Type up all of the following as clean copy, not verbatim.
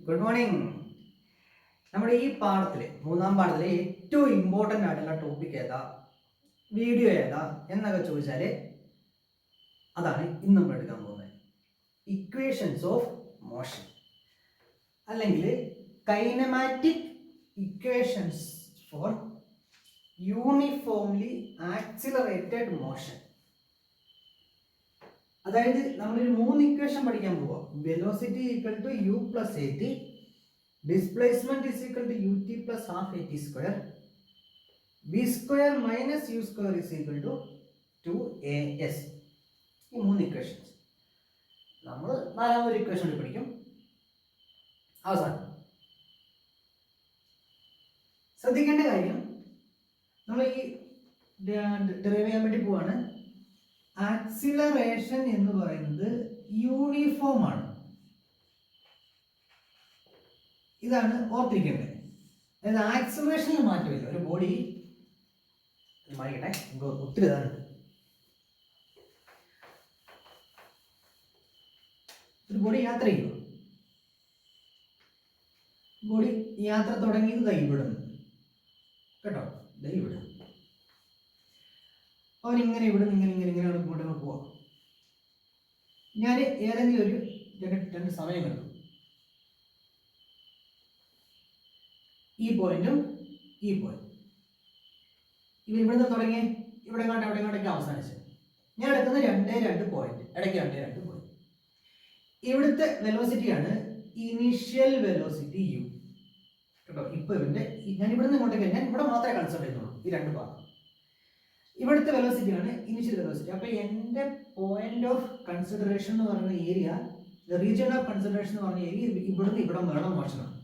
Good morning. നമ്മുടെ ഈ പാഠത്തിലെ മൂന്നാം പാഠത്തിലെ ഏറ്റവും ഇമ്പോർട്ടൻ്റ് ആയിട്ടുള്ള ടോപ്പിക് ഏതാ, വീഡിയോ ഏതാ എന്നൊക്കെ ചോദിച്ചാൽ അതാണ് ഇന്ന് നമ്മൾ എടുക്കാൻ പോകുന്നത്. ഇക്വേഷൻസ് ഓഫ് മോഷൻ, അല്ലെങ്കിൽ kinematic equations for uniformly accelerated motion. അതായത് നമ്മളൊരു 3 ഇക്വേഷൻ പഠിക്കാൻ പോവാം. Velocity equal to u plus A t, displacement is equal to U T plus half A T square, v square minus u square is equal to 2as. ഈ 3 equations നമ്മൾ 4ാമതൊരു equation പഠിക്കും അവസാനം. ശ്രദ്ധിക്കേണ്ട കാര്യം, നമ്മൾ ഈ ഡെറൈവ് ചെയ്യാൻ വേണ്ടി പോവാണ്. ആക്സിലറേഷൻ എന്ന് പറയുന്നത് യൂണിഫോം ആണ്. ഇതാണ് ഓർത്തിരിക്കേണ്ടത്. അതായത് ആക്സിലറേഷനിൽ മാറ്റമില്ല. ഒരു ബോഡി മാറിക്കട്ടെ, ഒത്തിരി ഇതാണ്. ഒരു ബോഡി യാത്ര ചെയ്യുന്നു. ബോഡി യാത്ര തുടങ്ങിയത് ദൈ ഇവിടുന്ന് കേട്ടോ, ദൈ ഇവിടെ. അവൻ ഇങ്ങനെ ഇവിടുന്ന് ഇങ്ങനെ ഇങ്ങോട്ട് പോവാം. ഞാൻ ഏതെങ്കിലും ഒരു രണ്ട് സമയം കണ്ടു. ഈ പോയിന്റും ഈ പോയിന്റ്, ഇവ ഇവിടുന്ന് തുടങ്ങി ഇവിടെ ഇങ്ങോട്ടേക്ക് അവസാനിച്ചു. ഞാൻ എടുക്കുന്ന 2 പോയിന്റ്, ഇടയ്ക്ക് 2 പോയിന്റ്. ഇവിടുത്തെ വെലോസിറ്റിയാണ് ഇനീഷ്യൽ വെലോസിറ്റി യു കേട്ടോ. ഇപ്പൊ ഞാൻ ഇവിടുന്ന് ഇങ്ങോട്ടേക്ക്, ഞാൻ ഇവിടെ മാത്രമേ കൺസിഡർ ചെയ്യുന്നുള്ളൂ ഈ 2 ഭാഗം. ഇവിടുത്തെ വെലോസിറ്റിയാണ് ഇനിഷ്യൽ വെലോസിറ്റി. അപ്പൊ എന്റെ പോയിന്റ് ഓഫ് കൺസിഡറേഷൻ എന്ന് പറയുന്ന ഏരിയ, റീജിയൻ ഓഫ് കൺസിഡറേഷൻ എന്ന് പറഞ്ഞ ഏരിയ ഇവിടുന്ന് ഇവിടെ വേണം മോഷനാണ്.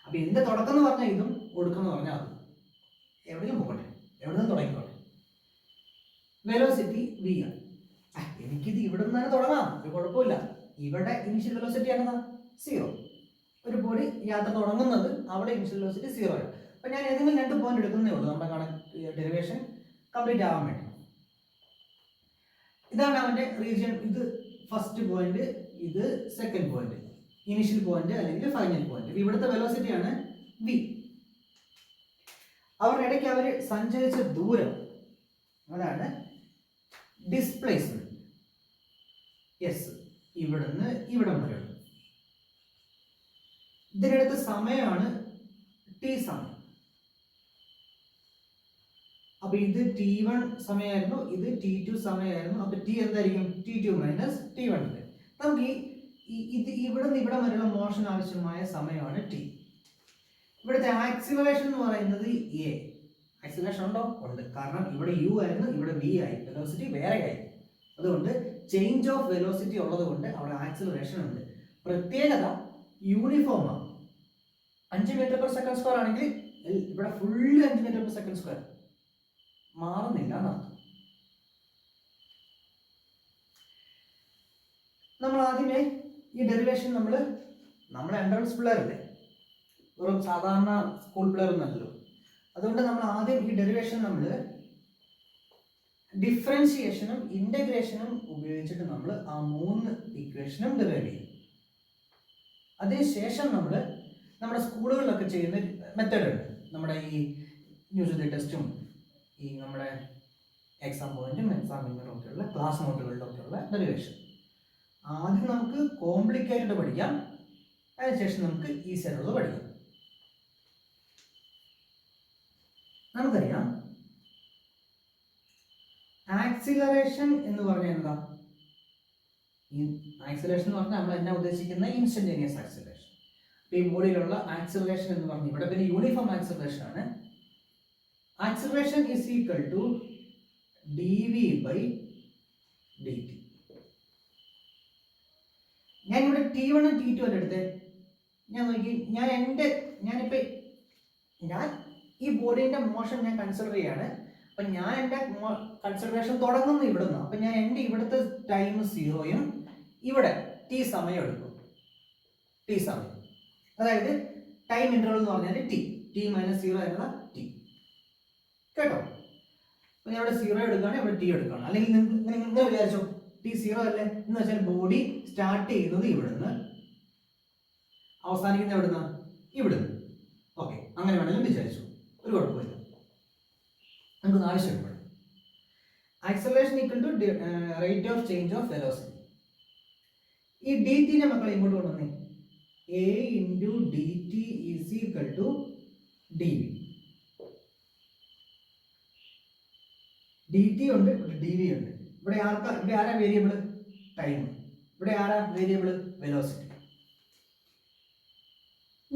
അപ്പൊ ഇതിന്റെ തുടക്കം എന്ന് പറഞ്ഞാൽ ഇതും, ഒടുക്കം എന്ന് പറഞ്ഞാൽ അതും. എവിടെയും പോകട്ടെ, എവിടെ നിന്ന് തുടങ്ങിക്കോട്ടെ. വെലോസിറ്റി വി ആണ്. എനിക്കിത് ഇവിടെ നിന്ന് തന്നെ തുടങ്ങാം, ഒരു കുഴപ്പമില്ല. ഇവിടെ ഇനിഷ്യൽ വെലോസിറ്റി ആണെന്നാ 0. ഒരു ബോഡി യാത്ര തുടങ്ങുന്നത് അവിടെ ഇനിഷ്യൽ വെലോസിറ്റി 0 ആണ്. അപ്പൊ ഞാൻ ഏതെങ്കിലും 2 പോയിന്റ് എടുക്കുന്നേ ഉള്ളൂ നമ്മുടെ ഡെറിവേഷൻ കംപ്ലീറ്റ് ആവാൻ വേണ്ടി. ഇതാണ് അവന്റെ റീജിയൻ. ഇത് ഫസ്റ്റ് പോയിന്റ്, ഇത് സെക്കൻഡ് പോയിന്റ്, ഇനിഷ്യൽ പോയിന്റ് അല്ലെങ്കിൽ ഫൈനൽ പോയിന്റ്. ഇവിടുത്തെ വെലോസിറ്റിയാണ് വി. അവരുടെ ഇടയ്ക്ക് അവർ സഞ്ചരിച്ച ദൂരം, അതാണ് ഡിസ്പ്ലേസ്മെന്റ് എസ്. ഇവിടുന്ന് ഇവിടം വരെയുള്ളത്. ഇതിനടുത്ത് സമയമാണ് ടി സമയം. അപ്പൊ ഇത് T1 സമയമായിരുന്നു, ഇത് T2 സമയമായിരുന്നു. അപ്പൊ ടി എന്തായിരിക്കും? T2 minus T1. നമുക്ക് ഇവിടെ നിന്ന് ഇവിടെ വരെയുള്ള മോഷൻ ആവശ്യമായ സമയമാണ് ടി. ഇവിടുത്തെ ആക്സിലറേഷൻ എന്ന് പറയുന്നത് എ. ആക്സിലറേഷൻ ഉണ്ടോ? ഉണ്ട്. കാരണം ഇവിടെ യു ആയിരുന്നു, ഇവിടെ വി ആയി, വെലോസിറ്റി വേറെ ആയി. അതുകൊണ്ട് ചേഞ്ച് ഓഫ് വെലോസിറ്റി ഉള്ളത് കൊണ്ട് അവിടെ ആക്സിലറേഷൻ ഉണ്ട്. പ്രത്യേകത യൂണിഫോം ആണ്. 5 മീറ്റർ പെർ സെക്കൻഡ് സ്ക്വയർ ആണെങ്കിൽ ഇവിടെ full 5 metre per second square, മാറുന്നില്ല എന്നർത്ഥം. നമ്മൾ ആദ്യമേ ഈ ഡെറിവേഷൻ നമ്മൾ എൻട്രൻസ് പിള്ളേരല്ലേ, വെറും സാധാരണ സ്കൂൾ പിള്ളേർ ഒന്നല്ലോ. അതുകൊണ്ട് നമ്മൾ ആദ്യം ഈ ഡെറിവേഷൻ നമ്മൾ ഡിഫറൻഷിയേഷനും ഇന്റഗ്രേഷനും ഉപയോഗിച്ചിട്ട് നമ്മൾ ആ 3 ഇക്വേഷനും ഡെറൈവ് ചെയ്യും. അതിനുശേഷം നമ്മൾ നമ്മുടെ സ്കൂളുകളിലൊക്കെ ചെയ്യുന്ന മെത്തേഡ് ഉണ്ട്. നമ്മുടെ ഈ ന്യൂസ് ടെസ്റ്റും ഈ നമ്മുടെ എക്സാം പോയിന്റും എക്സാമിനും ഒക്കെയുള്ള ക്ലാസ് നോട്ടുകളിലൊക്കെയുള്ള ഡെറിവേഷൻ. ആദ്യം നമുക്ക് കോംപ്ലിക്കേറ്റഡ് പഠിക്കാം, അതിനുശേഷം നമുക്ക് ഈസി ആയിട്ടുള്ളത് പഠിക്കാം. നമുക്കറിയാം ആക്സിലറേഷൻ എന്ന് പറഞ്ഞാൽ എന്താ? ഈ ആക്സിലറേഷൻ എന്ന് പറഞ്ഞാൽ നമ്മൾ എന്നാ ഉദ്ദേശിക്കുന്ന ഇൻസ്റ്റന്റേനിയസ് ആക്സിലറേഷൻ. ഈ ബോഡിയിലുള്ള ആക്സിലറേഷൻ എന്ന് പറഞ്ഞാൽ ഇവിടെ പിന്നെ യൂണിഫോം ആക്സിലറേഷൻ ആണ്. Acceleration is equal to dv by dt. ഞാൻ ഇവിടെ T1 T2 അല്ല എടുത്തേ. ഞാൻ നോക്കി, ഞാൻ ഈ ബോഡീന്റെ മോഷൻ ഞാൻ കൺസിഡർ ചെയ്യാണ്. അപ്പൊ ഞാൻ എൻ്റെ കൺസിഡറേഷൻ തുടങ്ങുന്നു ഇവിടുന്ന്. അപ്പൊ ഞാൻ എൻ്റെ ഇവിടുത്തെ ടൈം 0യും ഇവിടെ ടി സമയം എടുക്കും. ടി സമയം, അതായത് ടൈം ഇന്റർവൽ എന്ന് പറഞ്ഞാൽ ടി മൈനസ് 0 എന്ന ടി കേട്ടോ. അപ്പൊ ഞാൻ ഇവിടെ 0 എടുക്കുകയാണ്, ഇവിടെ ടി എടുക്കുകയാണ്. അല്ലെങ്കിൽ നിങ്ങൾ വിചാരിച്ചോ ടി 0 അല്ലേ എന്ന് വെച്ചാൽ ബോഡി സ്റ്റാർട്ട് ചെയ്യുന്നത് ഇവിടുന്ന് അവസാനിക്കുന്ന എവിടുന്ന? ഇവിടുന്ന്. ഓക്കെ, അങ്ങനെ വേണമെങ്കിലും വിചാരിച്ചു, ഒരു കുഴപ്പമില്ല, നമുക്കൊന്ന് ആവശ്യമുണ്ട്. Acceleration equal to rate of change of velocity. ഈ ഡി ടിനെ മക്കളെ ഇങ്ങോട്ട് കൊണ്ടുവന്നേ. A into D T is equal to D V. D T ഉണ്ട്, ഡി വി ഉണ്ട്. ഇവിടെ ആരാ വേരിയബിൾ? ടൈം. ഇവിടെ ആരാ വേരിയബിൾ? വെലോസിറ്റി.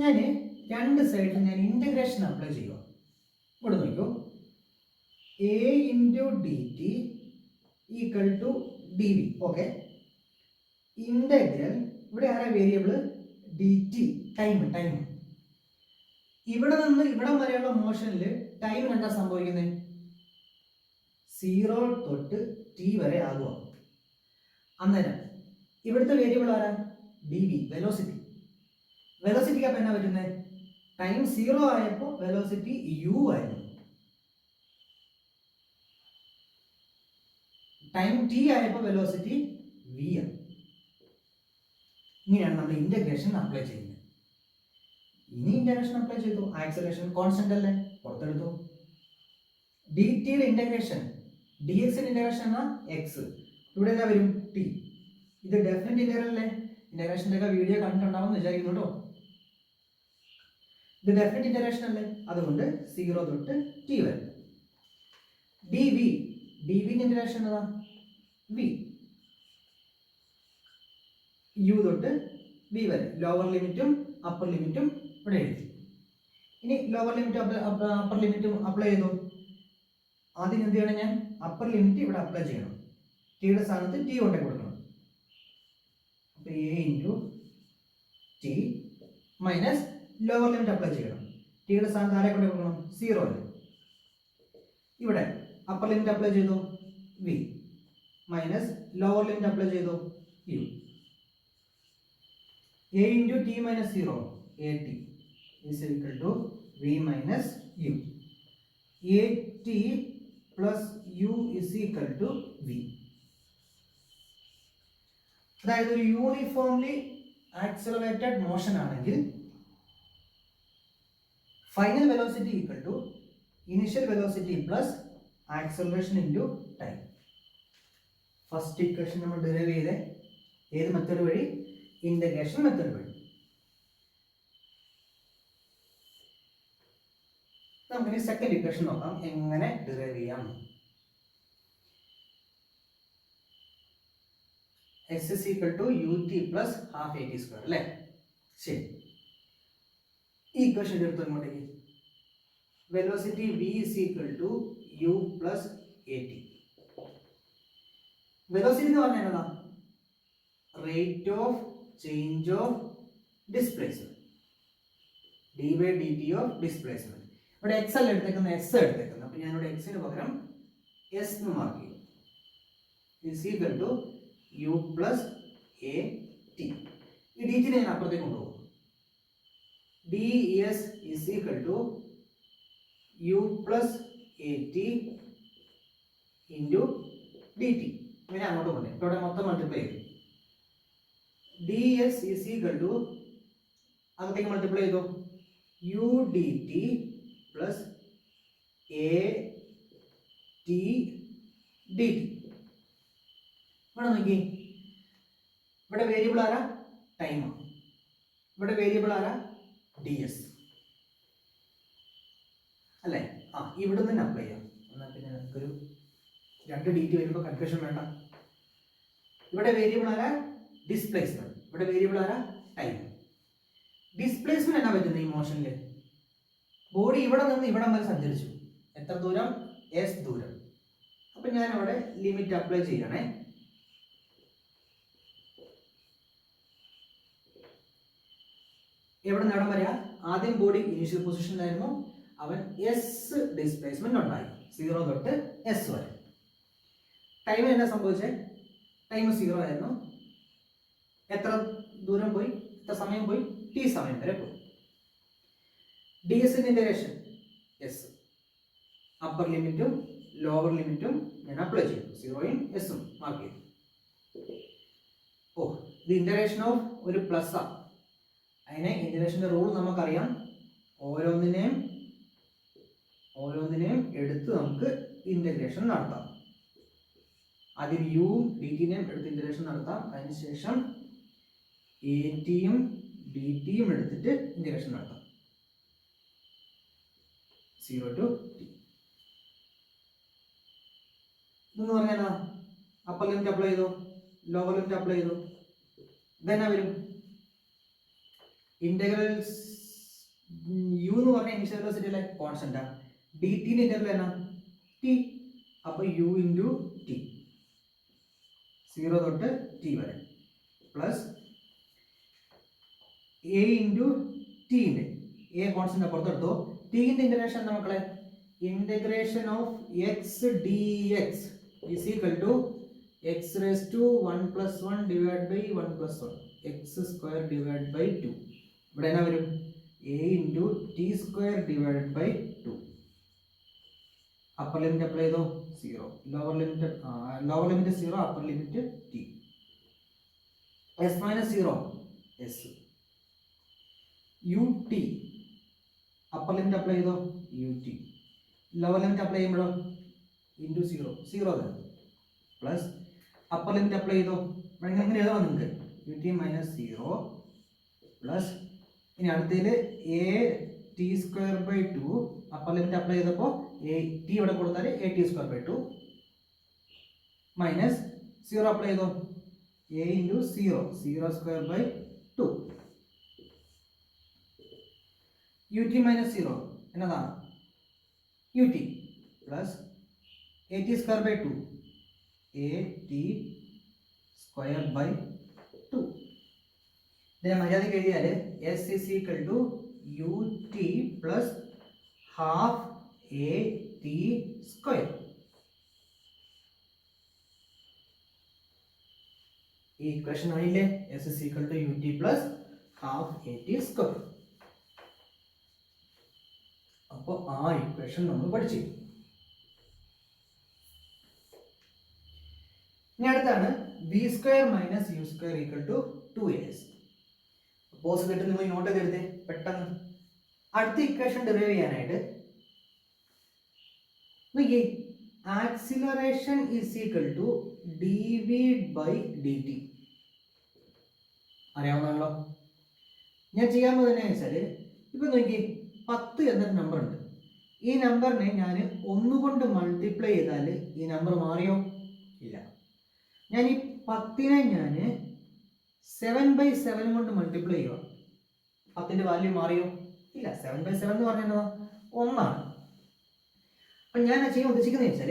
ഞാൻ രണ്ട് സൈഡിൽ ഞാൻ ഇന്റഗ്രേഷൻ അപ്ലൈ ചെയ്യുക. ഇവിടെ നോക്കൂ, a into D t equal to D v. Okay, integral ഇവിടെ ആരാ വേരിയബിൾ? D T, time. ഇവിടെ നിന്ന് ഇവിടം വരെയുള്ള മോഷനിൽ ടൈമിന് എന്താ സംഭവിക്കുന്നത്? 0 തൊട്ട് ടി വരെ ആകുക. അന്നേരം ഇവിടുത്തെ വേരിയബിൾ ആരാ? D V, velocity. വെലോസിറ്റിക്ക് അപ്പം എന്നാ പറ്റുന്നത്? ടൈം 0 ആയപ്പോൾ വെലോസിറ്റി യു ആയിരുന്നു, ടൈം ടി ആയപ്പോൾ വെലോസിറ്റി വി ആണ്. ഇങ്ങനെയാണ് നമ്മൾ ഇന്റഗ്രേഷൻ അപ്ലൈ ചെയ്യുന്നത്. ഇനി ഇന്റഗ്രേഷൻ അപ്ലൈ ചെയ്തു, ആക്സലറേഷൻ കോൺസ്റ്റന്റ് അല്ലേ, പുറത്തെടുത്തു. ഡി ടിയുടെ ഇന്റഗ്രേഷൻ, ഡി എക്സിന്റെ ഇന്റഗ്രേഷൻ എന്നാ എക്സ്, ഇവിടെ എന്താ വരും? ടി. ഇത് ഡെഫിനറ്റ് ഇന്റഗ്രൽ അല്ലേ? ഇന്റഗ്രേഷൻ്റെ ഒക്കെ വീഡിയോ കണ്ടിട്ടുണ്ടാവും എന്ന് വിചാരിക്കുന്നു കേട്ടോ. ഇത് ഡെഫിനറ്റ് ഇന്റഗ്രേഷൻ അല്ലേ, അതുകൊണ്ട് 0 തൊട്ട് ടി വരെ. ഡി വി, ഡി വിന്റെ ഇന്റഗ്രേഷൻ ഏതാ? വി. യു തൊട്ട് വി വരെ, ലോവർ ലിമിറ്റും അപ്പർ ലിമിറ്റും ഇവിടെ എഴുതി. ഇനി ലോവർ ലിമിറ്റും അപ്പർ ലിമിറ്റും അപ്ലൈ ചെയ്തു. ആദ്യം എന്ത് ചെയ്യണം? ഞാൻ അപ്പർ ലിമിറ്റ് ഇവിടെ അപ്ലൈ ചെയ്യണം. ടിയുടെ സ്ഥാനത്ത് ടി കൊണ്ടേ കൊടുക്കണം. അപ്പൊ a into t minus lower limit apply ചെയ്യണം. ടിയുടെ സ്ഥാനത്ത് ആരെ കൊണ്ടേ കൊടുക്കണം? 0 അല്ലേ. ഇവിടെ അപ്പർ ലിമിറ്റ് അപ്ലൈ ചെയ്തു, v minus lower limit apply ചെയ്തു, u. a into t minus 0, at is equal to v minus u. at plus u is equal to v. അതായത് ഒരു യൂണിഫോംലി ആക്സലറേറ്റഡ് മോഷൻ ആണെങ്കിൽ final velocity equal to initial velocity plus acceleration into time. First equation നമ്മൾ derive ചെയ്തേ ഏത് method വഴി? Integration method വഴി. നമുക്കിനി second equation നോക്കാം, എങ്ങനെ ഡിറൈവ് ചെയ്യാം. x is equal to ut plus half at square അല്ലേ? ശരി, ഈ ഇക്വേഷൻ എടുത്തു ഇങ്ങോട്ടേക്ക്. Velocity v is equal to u plus at. Velocity എന്ന് പറഞ്ഞാൽ എന്താ? Rate of change of displacement, d by d t of displacement. ഇവിടെ എക്സ് അല്ല എടുത്തേക്കുന്നത്, എസ് എടുത്തേക്കുന്നത്. അപ്പൊ ഞാനിവിടെ എക്സിന് പകരം എസ് എന്ന് മാർക്ക് ചെയ്യും. Is equal to u plus A t. ഈ ഡി ടിനെ ഞാൻ അപ്പുറത്തേക്ക് കൊണ്ടുപോകും. D s is equal to u plus A t into D t. ഇങ്ങനെ അങ്ങോട്ട് കൊണ്ടേ ഇവിടെ മൊത്തം മൾട്ടിപ്ലൈ ചെയ്തു. D s is equal to അകത്തേക്ക് മൾട്ടിപ്ലൈ ചെയ്തു u d t plus A t d t. ഇവിടെ നോക്കി, ഇവിടെ വേരിയബിൾ ആരാ? ടൈമാണ്. ഇവിടെ വേരിയബിൾ ആരാ? ഡി എസ് അല്ലേ? ആ, ഇവിടെ നിന്ന് അപ്ലൈ ചെയ്യാം. എന്നാൽ പിന്നെ നമുക്കൊരു രണ്ട് ഡി ടി വരുമ്പോൾ കൺഫ്യൂഷൻ വേണ്ട. ഇവിടെ വേരിയബിൾ ആരാ? ഡിസ്പ്ലേസ്മെന്റ്. ഇവിടെ വേരിയബിൾ ആരാ? ടൈം. ഡിസ്പ്ലേസ്മെന്റ് എന്നാ പറ്റുന്നത്? ഈ മോഷനിൽ ബോഡി ഇവിടെ നിന്ന് ഇവിടം വരെ സഞ്ചരിച്ചു. എത്ര ദൂരം? എസ് ദൂരം. അപ്പൊ ഞാൻ അവിടെ ലിമിറ്റ് അപ്ലൈ ചെയ്യണേ. എവിടെ നിന്ന് എവിടെ വരെയാ? ആദ്യം ബോഡി ഇനീഷ്യൽ പൊസിഷനിലായിരുന്നു, അവൻ എസ് ഡിസ്പ്ലേസ്മെന്റ് ഉണ്ടായി, 0 തൊട്ട് എസ് വരെ. ടൈം എന്നാ സംഭവിച്ചേ? ടൈം 0 ആയിരുന്നു. എത്ര ദൂരം പോയി? എത്ര സമയം പോയി? ടി സമയം വരെ പോയി. ഡി എസിന്റെ ഇന്റഗ്രേഷൻ എസ്, അപ്പർ ലിമിറ്റും ലോവർ ലിമിറ്റും ഞാൻ അപ്ലൈ ചെയ്തു, 0യും എസും മാർക്ക് ചെയ്തു. ഓ, ഇത് ഇന്റഗ്രേഷൻ ഓഫ് ഒരു പ്ലസ് ആ. അതിനെ ഇന്റഗ്രേഷന്റെ റൂൾ നമുക്കറിയാം. ഓരോന്നിനെയും എടുത്ത് നമുക്ക് ഇന്റഗ്രേഷൻ നടത്താം. അതിൽ യുവും ഡി ടിനെയും എടുത്ത് ഇന്റഗ്രേഷൻ നടത്താം. അതിനുശേഷം എ ടിയും ഡി ടിയും എടുത്തിട്ട് ഇന്റഗ്രേഷൻ നടത്താം. 0 to t ഇതെന്ന് പറഞ്ഞാൽ അപ്പർ ലിമിറ്റ് അപ്ലൈ ചെയ്തു, ലോവർ ലിമിറ്റ് അപ്ലൈ ചെയ്തു. ഇതെന്നാ വരും? ഇന്റഗ്രൽസ് യു എന്ന് പറഞ്ഞ ഇനിഷ്യൽ വെലോസിറ്റി അല്ലേ, കോൺസ്റ്റന്റ്. ഡി ടിന്റെ ഇന്റഗ്രൽ എന്നാ ടി. അപ്പൊ യു ഇൻറ്റു ടി 0 തൊട്ട് ടി വരെ പ്ലസ് എ ഇൻറ്റു ടിന്റെ എ കോൺസ്റ്റന്റ് അപ്പുറത്തെടുത്തോ. ടിന്റെ ഇന്റഗ്രേഷൻ എന്താ മക്കളെ? Integration of X D X is equal to X raise to 1 + 1 divide by 1 + 1 X square divide by 2. ഇവിടെ എന്നാ വരും? A into T square divide by 2. Upper limit apply ചെയ്തോ 0, lower limit 0, upper limit T. S minus 0 S. U T upper limit apply ചെയ്തോ U T. Lower limit apply ചെയ്യുമ്പോഴോ into 0 തന്നെ plus upper limit apply ചെയ്തോ. എങ്ങനെ എഴുതാം നിങ്ങൾക്ക്? U T minus 0 plus ഇനി അടുത്തതിൽ A T square by 2 upper limit apply ചെയ്തപ്പോൾ എ ടി ഇവിടെ കൊടുത്താൽ A T square by 2 minus 0 apply ചെയ്തോ A into 0 square by 2. U T minus 0 എന്നതാണ് U T plus A T square by 2 A T square by 2. ഇതിനെ മര്യാദയ്ക്ക് എഴുതിയാൽ S is equal to U T plus half A T square. ഈ equation ആയില്ലേ? S is equal to U T plus half A T square. അപ്പോൾ ആ equation നമ്മൾ പഠിച്ചു. ഇനി അടുത്താണ് v square minus u square equal to 2as. Pause കിട്ടും, നിങ്ങൾ നോട്ട് ചെയ്തെടുത്തേ പെട്ടെന്ന്. അടുത്ത ഇക്വേഷൻ ഡെറൈവ് ചെയ്യാനായിട്ട് നോക്കിയേ, acceleration is equal to D v by d t. അറിയാവുന്നതാണല്ലോ. ഞാൻ ചെയ്യാൻ പോകുന്നതെന്ന് വെച്ചാൽ ഇപ്പൊ നോക്കി 10 എന്നൊരു നമ്പർ ഉണ്ട്. ഈ നമ്പറിനെ ഞാൻ 1 കൊണ്ട് മൾട്ടിപ്ലൈ ചെയ്താൽ ഈ നമ്പർ മാറിയോ? ഇല്ല. ഞാൻ ഈ 10നെ ഞാൻ 7/7 കൊണ്ട് മൾട്ടിപ്ലൈ ചെയ്യുക. 10ന്റെ വാല്യൂ മാറിയോ? ഇല്ല. 7/7 എന്ന് പറഞ്ഞാൽ 1 ആണ്. അപ്പം ഞാൻ ചെയ്യാൻ ഉദ്ദേശിക്കുന്നത് വെച്ചാൽ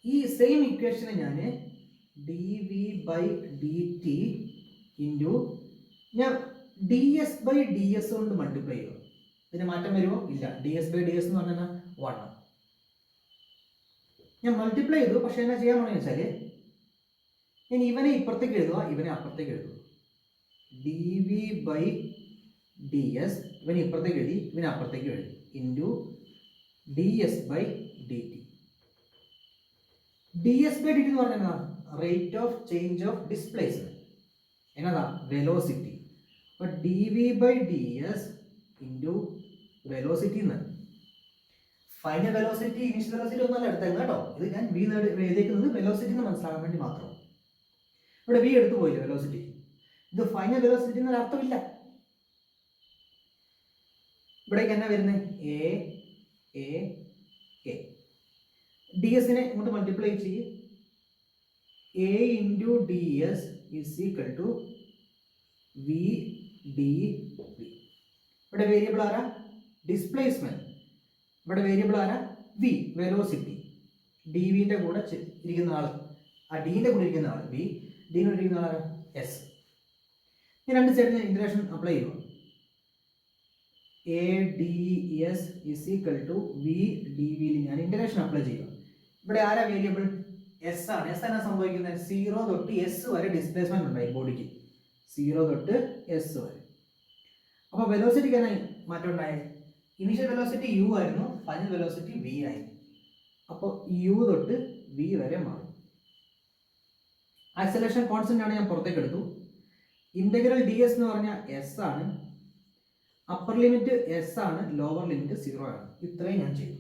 ഈ സെയിം ഇക്വേഷനെ ഞാൻ d v by d t into ഞാൻ d s by d s കൊണ്ട് മൾട്ടിപ്ലൈ ചെയ്യുക. ഇതിന് മാറ്റം വരുമോ? ഇല്ല. D s by d s എന്ന് പറഞ്ഞാൽ 1. ഞാൻ മൾട്ടിപ്ലൈ ചെയ്തു. പക്ഷെ എന്നാ ചെയ്യാൻ പോണെന്ന് വെച്ചാൽ ഞാൻ ഇവനെ ഇപ്പുറത്തേക്ക് എഴുതുക, ഇവനെ അപ്പുറത്തേക്ക് എഴുതുക. D v by d s ഇവനെ ഇപ്പുറത്തേക്ക് എഴുതി, ഇവനെ അപ്പുറത്തേക്ക് എഴുതി into d s by d t. D s by d t എന്ന് പറഞ്ഞാൽ rate of change of displacement. എന്നതാ? വെലോസിറ്റി. അപ്പോൾ d v by d s into velocity എന്ന്. ഫൈനൽ വെലോസിറ്റി ഇനിഷ്യൽ വെലോസിറ്റി ഒന്നല്ല എടുത്തേക്കുന്നത് കേട്ടോ. ഇത് ഞാൻ വി എഴുതിയിരിക്കുന്നത് വെലോസിറ്റി എന്ന് മനസ്സിലാക്കാൻ വേണ്ടി മാത്രം. ഇവിടെ വി എടുത്തു പോയില്ല വെലോസിറ്റി. ഇത് ഫൈനൽ വെലോസിറ്റി എന്നൊരു അർത്ഥമില്ല. ഇവിടേക്ക് എന്നാ വരുന്നത്? എ എ എ ഡി എസിനെ ഇങ്ങോട്ട് മൾട്ടിപ്ലൈ ചെയ്യും. A into d s is equal to v d v. ഇവിടെ വേരിയബിൾ ആരാ? ഡിസ്പ്ലേസ്മെന്റ്. ഇവിടെ വേരിയബിൾ ആരാ? V, velocity. ഡി വിന്റെ കൂടെ ഇരിക്കുന്ന ആള്, ആ ഡിന്റെ കൂടെ ഇരിക്കുന്ന ആള് വി, ഡിന്റെ കൂടെ ഇരിക്കുന്ന ആളാരാ? എസ്. ഈ രണ്ട് സൈഡിൽ ഇന്റഗ്രേഷൻ അപ്ലൈ ചെയ്യുക. A d s is equal to v d വിയിൽ ഞാൻ ഇന്റഗ്രേഷൻ അപ്ലൈ ചെയ്യുക. ഇവിടെ ആരാ വേരിയബിൾ? എസ് ആണ്. എസ് എന്നാ സംഭവിക്കുന്നത്? 0 തൊട്ട് എസ് വരെ ഡിസ്പ്ലേസ്മെന്റ് ഉണ്ടായി ബോഡിക്ക്. 0 തൊട്ട് എസ് വരെ. അപ്പോൾ വെലോസിറ്റിക്ക് എന്നാ മാറ്റം ഉണ്ടായത്? ഇനീഷ്യൽ വെലോസിറ്റി യു ആയിരുന്നു, ഫൈനൽ വെലോസിറ്റി വി ആയി. അപ്പോൾ യു തൊട്ട് വി വരെ മാറും. ആക്സലേഷൻ കോൺസ്റ്റന്റ് ആണ്, ഞാൻ പുറത്തേക്ക് എടുത്തു. ഇന്റഗ്രൽ ഡി എസ് എന്ന് പറഞ്ഞാൽ എസ് ആണ്, അപ്പർ ലിമിറ്റ് എസ് ആണ്, ലോവർ ലിമിറ്റ് 0 ആണ്. ഇത്രയും ഞാൻ ചെയ്തു.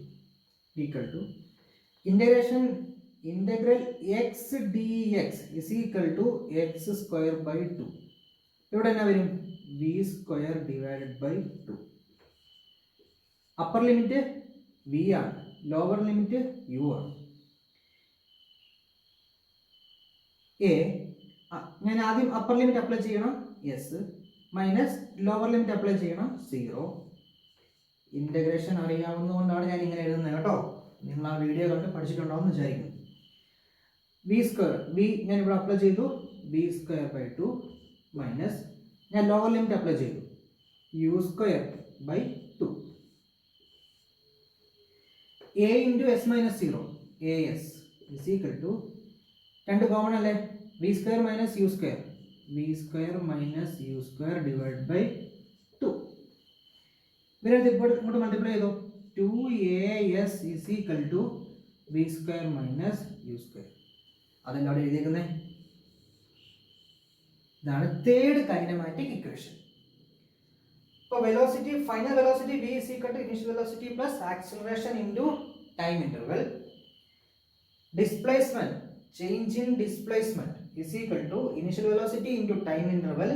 Equal to integral x D x is equal to x square by 2. ഇവിടെ എന്നാ വരും? V square divided by 2. Upper limit v ആണ്, ലോവർ ലിമിറ്റ് യു ആണ്. ഞാൻ ആദ്യം അപ്പർ ലിമിറ്റ് അപ്ലൈ ചെയ്യണം s, minus lower limit apply ചെയ്യണം 0. ഇന്റഗ്രേഷൻ അറിയാവുന്നതുകൊണ്ടാണ് ഞാൻ ഇങ്ങനെ എഴുതുന്നത് കേട്ടോ. നിങ്ങൾ ആ വീഡിയോ കണ്ട് പഠിച്ചിട്ടുണ്ടാവും വിചാരിക്കുന്നു. വി സ്ക്വയർ, വി ഞാൻ ഇവിടെ അപ്ലൈ ചെയ്തു, വി സ്ക്വയർ ബൈ 2 മൈനസ് ഞാൻ ലോവർ ലിമിറ്റ് അപ്ലൈ ചെയ്തു, u square by 2. A into s minus 0 a s is equal to, രണ്ട് കോമൺ അല്ലേ, v square minus u square, v square minus u square divide by 2. ഇവരെടുത്ത് ഇങ്ങോട്ട് multiply ചെയ്തോ, 2as is equal to v square minus u square. അതെല്ലാം അവിടെ എഴുതിയിരിക്കുന്നത്. ഇതാണ് third kinematic equation. ഇപ്പോൾ velocity, final velocity v is equal to initial velocity plus acceleration into time interval. Displacement, change in displacement is equal to initial velocity into time interval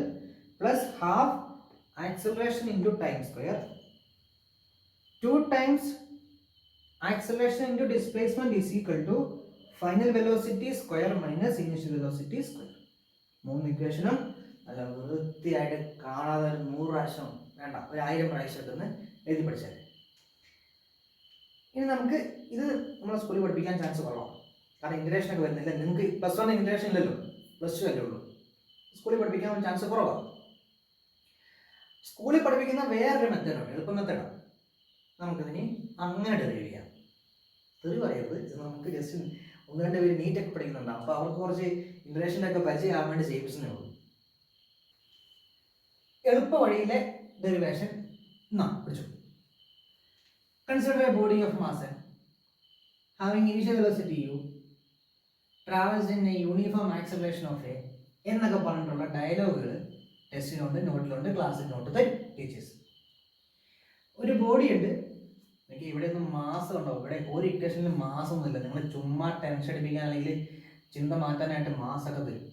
plus half acceleration into time square. 2 times acceleration into displacement is equal to final velocity square minus initial velocity square. മൂന്ന് ഇക്വേഷനും നല്ല വൃത്തിയായിട്ട് കാണാതെ 100 പ്രാവശ്യം വേണ്ട, 1000 പ്രാവശ്യമൊക്കെ ഒന്ന് എഴുതി പഠിച്ചാൽ. ഇനി നമുക്ക് ഇത് നമ്മളെ സ്കൂളിൽ പഠിപ്പിക്കാൻ ചാൻസ് കുറവാണ്, കാരണം ഇൻറ്റഗ്രേഷൻ ഒക്കെ വരുന്നില്ല. നിങ്ങൾക്ക് +1 ഇൻറ്റഗ്രേഷൻ ഇല്ലല്ലോ, +2 അല്ലേ ഉള്ളൂ. സ്കൂളിൽ പഠിപ്പിക്കാൻ ചാൻസ് കുറവാണ്. സ്കൂളിൽ പഠിപ്പിക്കുന്ന വേറൊരു മെത്തേഡാണ്, എളുപ്പ മെത്തേഡാണ്. നമുക്കിതിന് അങ്ങനെ ഡെറിവ് ചെയ്യാം. തെറി പറയരുത്, ഇത് നമുക്ക് ജസ്റ്റ് 1-2 പേര് നീറ്റൊക്കെ പഠിക്കുന്നുണ്ടാവും, അപ്പോൾ അവർക്ക് കുറച്ച് ഇൻറ്റഗ്രേഷൻ്റെ ഒക്കെ പരിചയമാകാൻ വേണ്ടി ചെയ്യിപ്പിച്ചേ ഉള്ളൂ. എളുപ്പ വഴിയിലെ ഡെറിവേഷൻ പിടിച്ചു. Consider A body of mass having initial velocity u travels in a uniform acceleration of a എന്നൊക്കെ പറഞ്ഞിട്ടുള്ള ഡയലോഗുകൾ ടെസ്റ്റിനുണ്ട്, നോട്ടിലുണ്ട്, ക്ലാസ്സിൽ നോട്ട് തരും ടീച്ചേഴ്സ്. ഒരു ബോഡി ഉണ്ട്, എനിക്ക് ഇവിടെ ഒന്നും മാസം ഉണ്ടോ? ഇവിടെ ഒരു ഇക്വേഷനിൽ മാസമൊന്നുമില്ല. നിങ്ങൾ ചുമ്മാ ടെൻഷൻ അടിപ്പിക്കാൻ അല്ലെങ്കിൽ ചിന്ത മാറ്റാനായിട്ട് മാസമൊക്കെ തരും.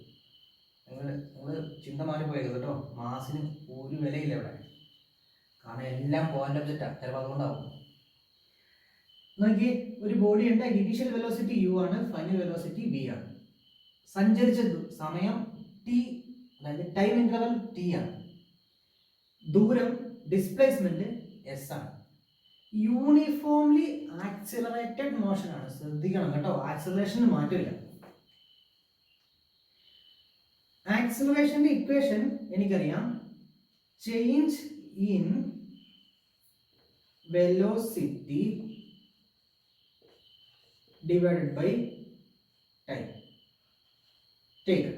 നിങ്ങൾ ചിന്ത മാറിപ്പോയത് കേട്ടോ. മാസിന് ഒരു വിലയില്ല ഇവിടെ, കാരണം എല്ലാം പോയിന്റ് ഒബ്ജക്റ്റാണ്. ചിലപ്പോൾ അതുകൊണ്ടാവും. നോക്കി, ഒരു ബോഡി ഉണ്ട്, ഇനീഷ്യൽ വെലോസിറ്റി യു ആണ്, ഫൈനൽ വെലോസിറ്റി വി ആണ്. സഞ്ചരിച്ച സമയം ടി, അതായത് ടൈം ഇന്റർവൽ ടി ആണ്. ദൂരം, ഡിസ്പ്ലേസ്മെന്റ് എസ് ആണ്. യൂണിഫോംലി ആക്സിലറേറ്റഡ് മോഷൻ ആണ്. ശ്രദ്ധിക്കണം കേട്ടോ, ആക്സിലറേഷന് മാറ്റമില്ല. ആക്സിലറേഷന്റെ ഇക്വേഷൻ എനിക്കറിയാം, change in velocity divided by time taken,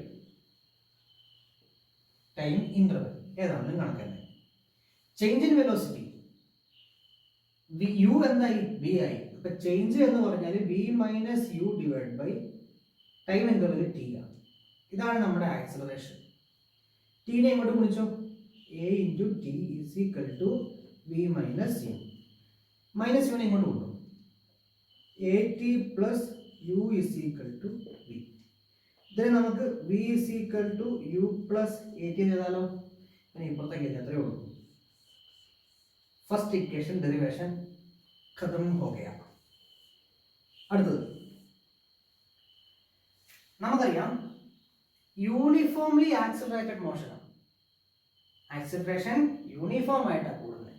time interval ഏതാണെന്ന് കണക്കാണ്. ചേഞ്ച് ഇൻ വെലോസിറ്റി u എന്തായി? v ആയി. അപ്പൊ ചേഞ്ച് എന്ന് പറഞ്ഞാൽ v minus u divide by time interval t ആണ്. ഇതാണ് നമ്മുടെ ആക്സിലറേഷൻ. t നെ ഇങ്ങോട്ട് ഗുണിച്ചോ, a into t is equal to v minus u. Minus യുനെ ഇങ്ങോട്ട് കൊണ്ടു, at plus u is equal to v. ഇതിനെ നമുക്ക് v is equal to u plus at എഴുതാലോ. ഇനി ഇപ്പുറത്തേക്ക് എഴുതാം, അത്രയേ ഉള്ളൂ. ഫസ്റ്റ് ഇക്വേഷൻ ഡെറിവേഷൻ ഖതം ഹോ ഗയാ. അടുത്തത് നമുക്കറിയാം, യൂണിഫോംലി ആക്സിലറേറ്റഡ് മോഷൻ ആണ്. ആക്സിലറേഷൻ യൂണിഫോം ആയിട്ടാണ് കൂടുന്നത്.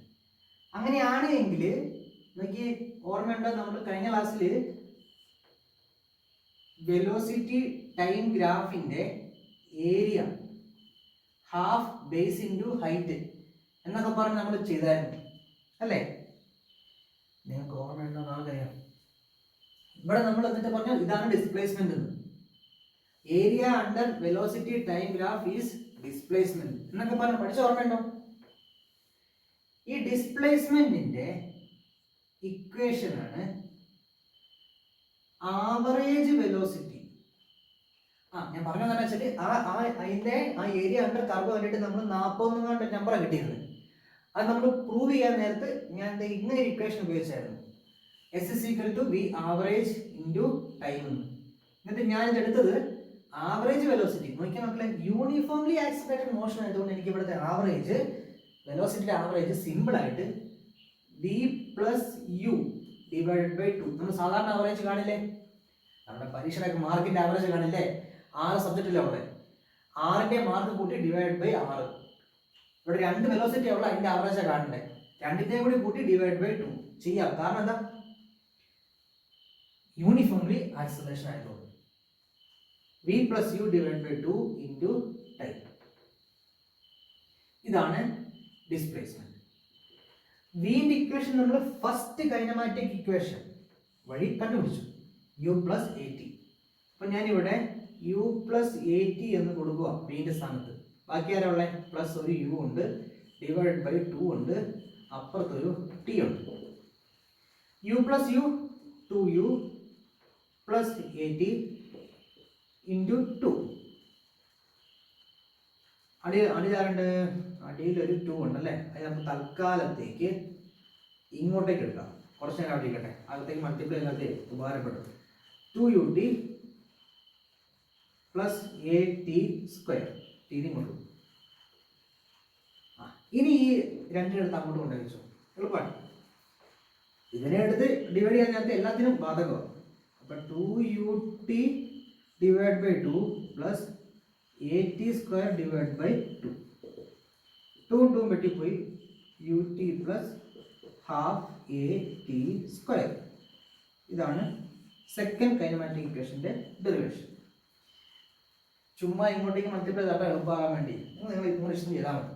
അങ്ങനെയാണ് എങ്കിൽ നോക്കി, ഓർമ്മയുണ്ടോ, നമ്മൾ കഴിഞ്ഞ ക്ലാസ്സിൽ വെലോസിറ്റി ടൈം ഗ്രാഫിന്റെ area half base into height എന്നൊക്കെ പറഞ്ഞ് നമ്മൾ ചെയ്തായിരുന്നു അല്ലേ? നിങ്ങൾക്ക് ഓർമ്മയുണ്ടോ നമുക്കറിയാം. ഇവിടെ നമ്മൾ എന്നിട്ട് പറഞ്ഞു ഇതാണ് ഡിസ്പ്ലേസ്മെന്റ് എന്ന്. Area under velocity time graph is displacement എന്നൊക്കെ പറഞ്ഞ് പഠിച്ച ഓർമ്മയുണ്ടോ? ഈ ഡിസ്പ്ലേസ്മെന്റിന്റെ ഇക്വേഷൻ ആണ് ആവറേജ് വെലോസിറ്റി ഞാൻ പറഞ്ഞതെന്ന് വെച്ചാൽ അതിന്റെ ആ ഏരിയ അണ്ടർ കർവ് കണ്ടിട്ട് നമ്മൾ 40 നമ്പറാണ് കിട്ടിയത്. അത് നമ്മൾ പ്രൂവ് ചെയ്യാൻ നേരത്ത് ഞാൻ ഇങ്ങനെ ഒരു ഇക്വേഷൻ ഉപയോഗിച്ചായിരുന്നു. S is equal to v average into time എന്ന്. എന്നിട്ട് ഞാൻ എടുത്തത് ആവറേജ് വെലോസിറ്റി നോക്കിയാൽ മക്കളെ, യൂണിഫോംലി ആക്സിലറേറ്റഡ് മോഷൻ ആയതുകൊണ്ട് എനിക്ക് ഇവിടുത്തെ ആവറേജ് വെലോസിറ്റിയുടെ ആവറേജ് സിമ്പിൾ ആയിട്ട് v plus u divided by 2. നമ്മൾ സാധാരണ ആവറേജ് കാണില്ലേ, നമ്മുടെ പരീക്ഷയുടെ മാർക്കിന്റെ ആവറേജ് കാണില്ലേ, 6 സബ്ജക്റ്റിലെ അവിടെ 6ന്റെ മാർക്ക് കൂട്ടി ഡിവൈഡ് ബൈ 6. ഇവിടെ 2 വെലോസിറ്റി ഉള്ള അതിന്റെ ആവറേജ് കാണണ്ടേ, 2ന്റെയും കൂടി കൂട്ടി ഡിവൈഡ് ബൈ 2 ചെയ്യാം. കാരണം എന്താ, യൂണിഫോംലി ആക്സിലറേഷൻ ആയതുകൊണ്ട്. V plus u divide by 2 into time. ഇതാണ് ഡിസ്പ്ലേസ്മെന്റ്. വിന്റെ ഇക്വേഷൻ നമ്മൾ ഫസ്റ്റ് കൈനമാറ്റിക് ഇക്വേഷൻ വഴി കണ്ടുപിടിച്ചു, യു പ്ലസ് എ ടി. അപ്പൊ ഞാനിവിടെ യു പ്ലസ് എ ടി എന്ന് കൊടുക്കുക വിന്റെ സ്ഥാനത്ത്. ബാക്കി ആരാ പ്ലസ് ഒരു യു ഉണ്ട്, ഡിവൈഡ് ബൈ 2 ഉണ്ട്, അപ്പുറത്തൊരു ടി ഉണ്ട്. U plus u 2u plus A t into 2. അടിയിലാറുണ്ട്, അടിയിലൊരു 2 ഉണ്ടല്ലേ, അത് നമുക്ക് തൽക്കാലത്തേക്ക് ഇങ്ങോട്ടേക്ക് എടുക്കാം. കുറച്ച് നേരം അവിടെ ഇരിക്കട്ടെ, അകത്തേക്ക് മൾട്ടിപ്ലൈ ചെയ്യാതെ ഉപകാരപ്പെടും. 2ut plus A T square ഇങ്ങോട്ട്. ഇനി ഈ രണ്ടിനടുത്ത് അങ്ങോട്ട് കൊണ്ടുവച്ചു, എളുപ്പമാണ്. ഇതിനെ എടുത്ത് ഡിവൈഡ് ചെയ്യാൻ നേരത്തെ എല്ലാത്തിനും ബാധകമാണ്. അപ്പൊ 2ut divide by 2 plus A T square divide by 2. 2 വെട്ടിപ്പോയി, u T plus half A T square. ഇതാണ് സെക്കൻഡ് കൈനമാറ്റിക് ഇക്വേഷന്റെ ഡെറിവേഷൻ. ചുമ്മാ ഇങ്ങോട്ടേക്ക് മൾട്ടിപ്ലൈ ചെയ്താൽ എളുപ്പമാകാൻ വേണ്ടി നിങ്ങൾ ഇങ്ങോട്ട് ഇഷ്ടം ചെയ്താൽ മതി.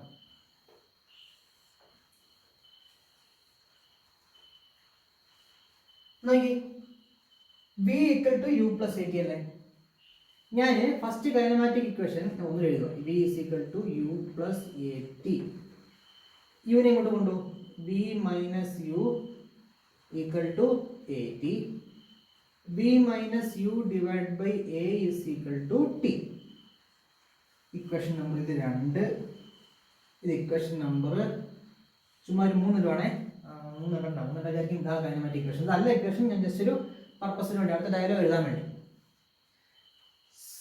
നോക്കി, v equal to u plus A t അല്ലേ. ഞാൻ ഫസ്റ്റ് കൈനമാറ്റിക് ഇക്വേഷൻ ഒന്ന് എഴുതുക, v is equal to u plus A t. യുവിനെ ഇങ്ങോട്ട് കൊണ്ടു, v minus u equal to a t. B minus u divide by a is equal to t. Equation number ഇത് 2, ഇത് equation number ചുമ്മാ ഒരു 3 ഇടുവാണേ. 3 ഇടണ്ടാവും, 3 ഇടായിരിക്കും ഇതാ കൈനമാറ്റിക് ഇക്വേഷൻ. ഇതല്ല equation, ഞാൻ ജസ്റ്റ് ഒരു പർപ്പസിന് വേണ്ടി അടുത്ത ഡയലോഗ് എഴുതാൻ വേണ്ടി.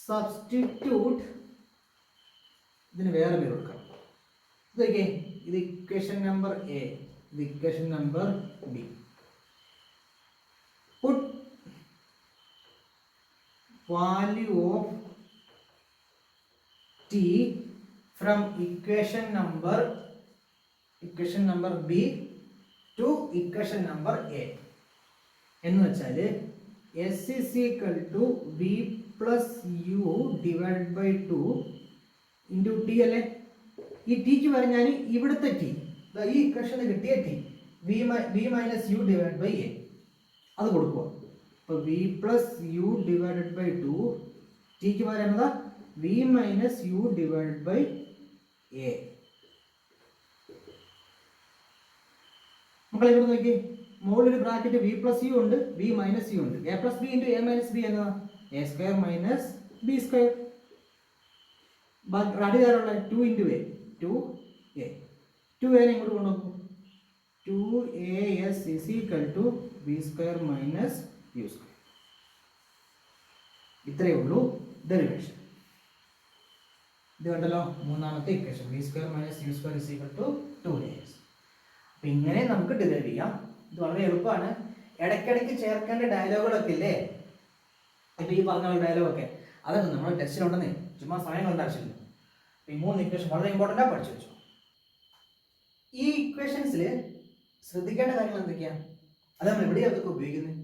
സബ്സ്റ്റിറ്റ്യൂട്ട്, ഇതിന് വേറെ പേര് കൊടുക്കാം. ഇതൊക്കെ ഇത് ഇക്വേഷൻ നമ്പർ എ, ഇത് equation number B. Put value of t from equation number b to equation number a എന്ന് വെച്ചാൽ s is equal to v plus u divided by 2 into t അല്ലേ. ഈ ടിക്ക് പറഞ്ഞാൽ ഇവിടുത്തെ ടി, ഈ ഇക്വേഷന് കിട്ടിയ t, v minus u divide by a, അത് കൊടുക്കുക. അപ്പോൾ v plus u divided by 2, ടിക്ക് പകരം എന്താ v minus u divide by a. മക്കളെ ഇവിടെ നോക്കി, മുകളിൽ ബ്രാക്കറ്റ് വി പ്ലസ് യു ഉണ്ട്, വി മൈനസ് യു ഉണ്ട്. A plus b into a minus b എന്നതാ a square minus b square. അടിതാരുള്ള 2 ഇൻറ്റു എ, 2a. 2a ഇങ്ങോട്ട് കൊണ്ടുപോകും, 2as is equal to b square minus u square. ഇത്രയേ ഉള്ളൂ derivation. ഇത് കണ്ടല്ലോ, മൂന്നാമത്തെ equation v square minus u square is equal to 2as. അപ്പം ഇങ്ങനെ നമുക്ക് ഡിറൈവ് ചെയ്യാം. ഇത് വളരെ എളുപ്പമാണ്. ഇടയ്ക്കിടയ്ക്ക് ചേർക്കേണ്ട ഡയലോഗുകളൊക്കെ ഇല്ലേ, ഇപ്പം ഈ പറഞ്ഞ ഡയലോഗൊക്കെ അതൊക്കെ നമ്മൾ ടെസ്റ്റിലുണ്ടെന്നേ, ചുമ്മാ സമയം കൊണ്ട് ആവശ്യമില്ല. ഈ 3 ഇക്വേഷൻ വളരെ ഇമ്പോർട്ടൻ്റാണ്, പഠിച്ചു വെച്ചു. ഈ ഇക്വേഷൻസിൽ ശ്രദ്ധിക്കേണ്ട കാര്യങ്ങൾ എന്തൊക്കെയാണ്, അത് നമ്മൾ എവിടെയാണ് അതൊക്കെ ഉപയോഗിക്കുന്നത്?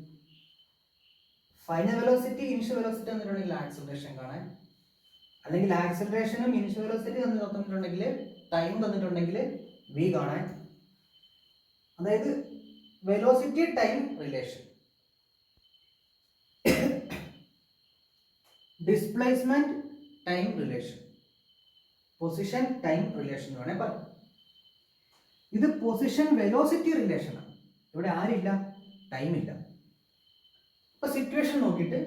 ഫൈനൽ വെലോസിറ്റി, ഇനിഷ്യൽ വെലോസിറ്റി തന്നിട്ടുണ്ടെങ്കിൽ ആക്സിലറേഷൻ കാണാൻ, അല്ലെങ്കിൽ ആക്സിലറേഷനും ഇനിഷ്യൽ വെലോസിറ്റി തന്നിട്ടുണ്ടെങ്കിൽ ടൈം തന്നിട്ടുണ്ടെങ്കിൽ വി കാണാൻ, അതായത് velocity time relation, displacement time relation, position time relation എന്ന് വേണേൽ പറയാം. ഇത് പൊസിഷൻ വെലോസിറ്റി റിലേഷനാണ്. ഇവിടെ ആരില്ല, ടൈം ഇല്ല. അപ്പൊ സിറ്റുവേഷൻ നോക്കിയിട്ട്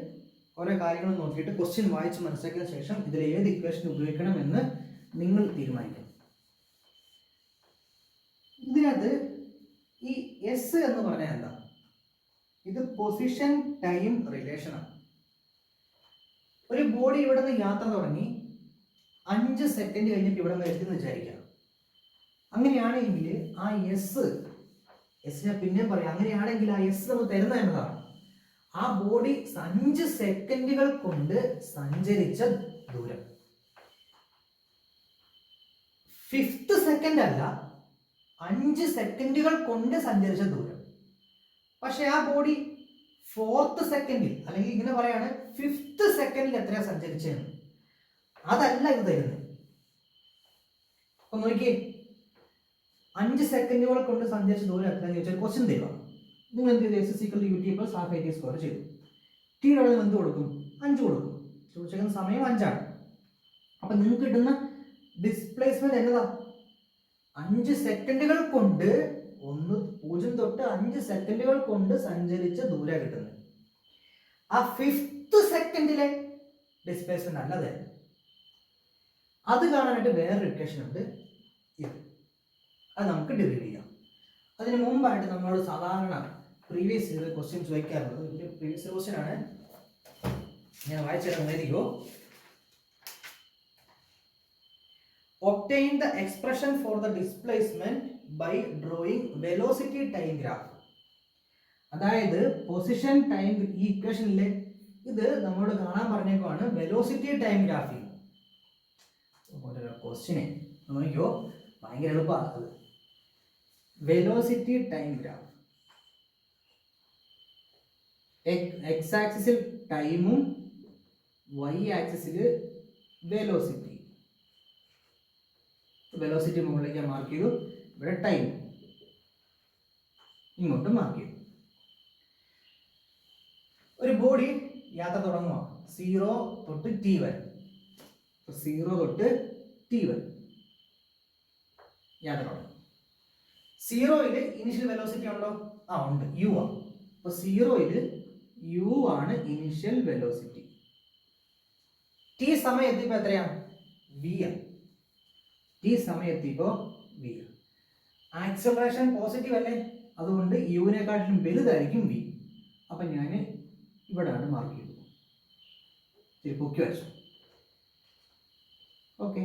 ഓരോ കാര്യങ്ങൾ നോക്കിയിട്ട് ക്വസ്റ്റ്യൻ വായിച്ച് മനസ്സിലാക്കിയ ശേഷം ഇതിൽ ഏത് ഇക്വേഷൻ ഉപയോഗിക്കണമെന്ന് നിങ്ങൾ തീരുമാനിക്കണം. ഇതിനകത്ത് ഈ എസ് എന്ന് പറഞ്ഞാൽ എന്താ? ഇത് പൊസിഷൻ ടൈം റിലേഷനാണ്. ഒരു ബോഡി ഇവിടെ നിന്ന് യാത്ര തുടങ്ങി 5 സെക്കൻഡ് കഴിഞ്ഞിട്ട് ഇവിടെ നിന്ന് എത്തുമെന്ന് വിചാരിക്കാം. അങ്ങനെയാണെങ്കിൽ ആ എസിനെ പിന്നെ പറയാം. അങ്ങനെയാണെങ്കിൽ ആ എസ് നമ്മൾ തരുന്ന എന്നതാണ് ആ ബോഡി 5 സെക്കൻഡുകൾ കൊണ്ട് സഞ്ചരിച്ച ദൂരം. 5th സെക്കൻഡ് അല്ല, 5 സെക്കൻഡുകൾ കൊണ്ട് സഞ്ചരിച്ച ദൂരം. പക്ഷെ ആ ബോഡി 4th സെക്കൻഡിൽ അല്ലെങ്കിൽ ഇങ്ങനെ പറയാണ് 5th സെക്കൻഡിൽ എത്രയാ സഞ്ചരിച്ചതെന്ന്. അതല്ല ഇത് തരുന്നത്. അപ്പൊ നോക്കിയേ, 5 സെക്കൻഡുകൾ കൊണ്ട് സഞ്ചരിച്ച ദൂരം എത്രയാന്ന് ചോദിച്ചാൽ ക്വസ്റ്റ്യൻ തരുക. നിങ്ങൾ എന്ത് ചെയ്തു? എസ് = UT + ½ AT² ചെയ്തു. ടിയുടെ അവിടെ എന്ത് കൊടുക്കും? 5 കൊടുക്കും. ചോദിച്ചിരിക്കുന്ന സമയം 5 ആണ്. അപ്പൊ നിങ്ങൾക്ക് കിട്ടുന്ന ഡിസ്പ്ലേസ്മെന്റ് എന്നതാ? 5 സെക്കൻഡുകൾ കൊണ്ട് 0 തൊട്ട് 5 സെക്കൻഡുകൾ കൊണ്ട് സഞ്ചരിച്ച ദൂരം കിട്ടുന്നത്. ആ 5th സെക്കൻഡിലെ ഡിസ്പ്ലേസ്മെന്റ് അല്ലാതെ. അത് കാണാനായിട്ട് വേറൊരു ഇക്വേഷൻ ഉണ്ട്, ഇത്. അത് നമുക്ക് ഡെറിവ് ചെയ്യാം. അതിന് മുമ്പായിട്ട് നമ്മൾ സാധാരണ പ്രീവിയസ് ഇയർ ക്വസ്റ്റ്യൻ ചോദിക്കാറുള്ളത് ഒരു പ്രീവിയസ് ഇയർ ക്വസ്റ്റ്യൻ ആണ്. ഞാൻ വായിച്ചിരുന്നോ? Obtain the expression for the displacement by drawing velocity time graph. അതായത് പൊസിഷൻ ടൈം ഈ ഇക്വേഷനിലെ ഇത് നമ്മോട് കാണാൻ പറഞ്ഞേക്കുവാണ് വെലോസിറ്റി ടൈം ഗ്രാഫിംഗ്. ക്വസ്റ്റ്യനെ നോക്കിയോ, ഭയങ്കര എളുപ്പമാണ്. വെലോസിറ്റി ടൈം ഗ്രാഫ്, എക്സ് ആക്സിസിൽ ടൈമും വൈ ആക്സിസിൽ വെലോസിറ്റി. വെലോസിറ്റി മുകളിലേക്ക് മാർക്ക് ചെയ്തു, ഇവിടെ ടൈം ഇങ്ങോട്ട് മാർക്ക് ചെയ്തു. ഒരു ബോഡി യാത്ര തുടങ്ങുക 0 തൊട്ട് T വരെ. 0 തൊട്ട് T വരെ യാത്ര തുടങ്ങും. 0-ൽ ഇനിഷ്യൽ വെലോസിറ്റി ഉണ്ടോ? ഉണ്ട്, U ആണ്. അപ്പൊ 0-ൽ U ആണ് ഇനിഷ്യൽ വെലോസിറ്റി. T സമയം എത്തിയപ്പോ എത്രയാ? V ആണ്. T സമയം എത്തിയപ്പോ V. ആക്സലറേഷൻ പോസിറ്റീവ് അല്ലേ, അതുകൊണ്ട് യുവിനെക്കാട്ടിലും വലുതായിരിക്കും V. അപ്പൊ ഞാൻ ഇവിടെയാണ് മാർക്ക് ചെയ്തത്, പൊക്കി വരച്ചു. ഓക്കെ,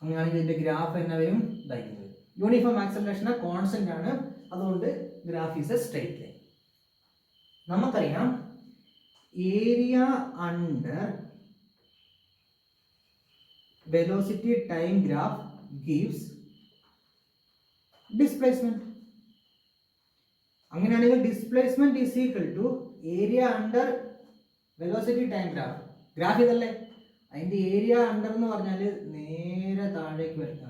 അങ്ങനെയാണെങ്കിൽ ഇതിന്റെ ഗ്രാഫ് എന്നാ വരും? ഇതായിരിക്കും. യൂണിഫോം ആക്സലറേഷൻ കോൺസ്റ്റന്റ് ആണ്, അതുകൊണ്ട് graph is a straight line. നമുക്കറിയാം area under velocity time graph gives displacement. അങ്ങനെയാണെങ്കിൽ displacement is equal to area under velocity time graph. Graph ഇതല്ലേ, അതിന്റെ ഏരിയ അണ്ടർ എന്ന് പറഞ്ഞാൽ നേരെ താഴേക്ക് വരിക,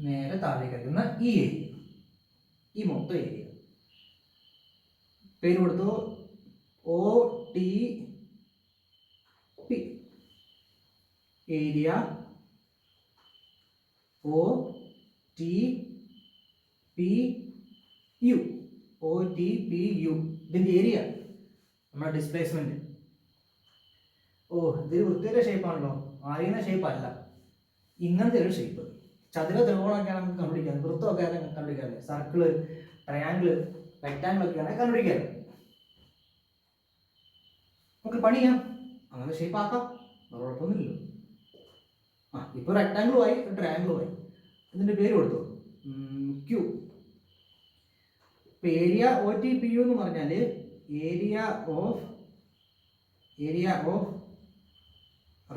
നേരെ താഴേക്ക് വയ്ക്കുന്ന ഈ ഏരിയ, ഈ മൊത്തം ഏരിയ പേര് കൊടുത്തു OTP. ഏരിയ OTPU ഇതിന്റെ ഏരിയ നമ്മുടെ ഡിസ്പ്ലേസ്മെന്റ്. ഇതൊരു വൃത്തിയുടെ ഷേപ്പാണല്ലോ, അറിയുന്ന ഷേപ്പ് അല്ല, ഇങ്ങനത്തെ ഒരു ഷേപ്പ്. ചതുര ത്രികോണമൊക്കെയാണ് നമുക്ക് കണ്ടുപിടിക്കാം, വൃത്തമൊക്കെ കണ്ടുപിടിക്കാം, സർക്കിള്, ട്രയാങ്കിള്, റെക്ടാങ്കിൾ ഒക്കെയാണ് കണ്ടുപിടിക്കാൻ. നമുക്ക് പണി ചെയ്യാം, അങ്ങനെ ഷേപ്പ് ആക്കാം, കുഴപ്പമൊന്നുമില്ലല്ലോ. ഇപ്പൊ റെക്ടാങ്കിളുമായി ട്രയാങ്കിളുമായി ഇതിന്റെ പേര് കൊടുത്തു Q. ഇപ്പൊ ഏരിയ OTPU എന്ന് പറഞ്ഞാല് area of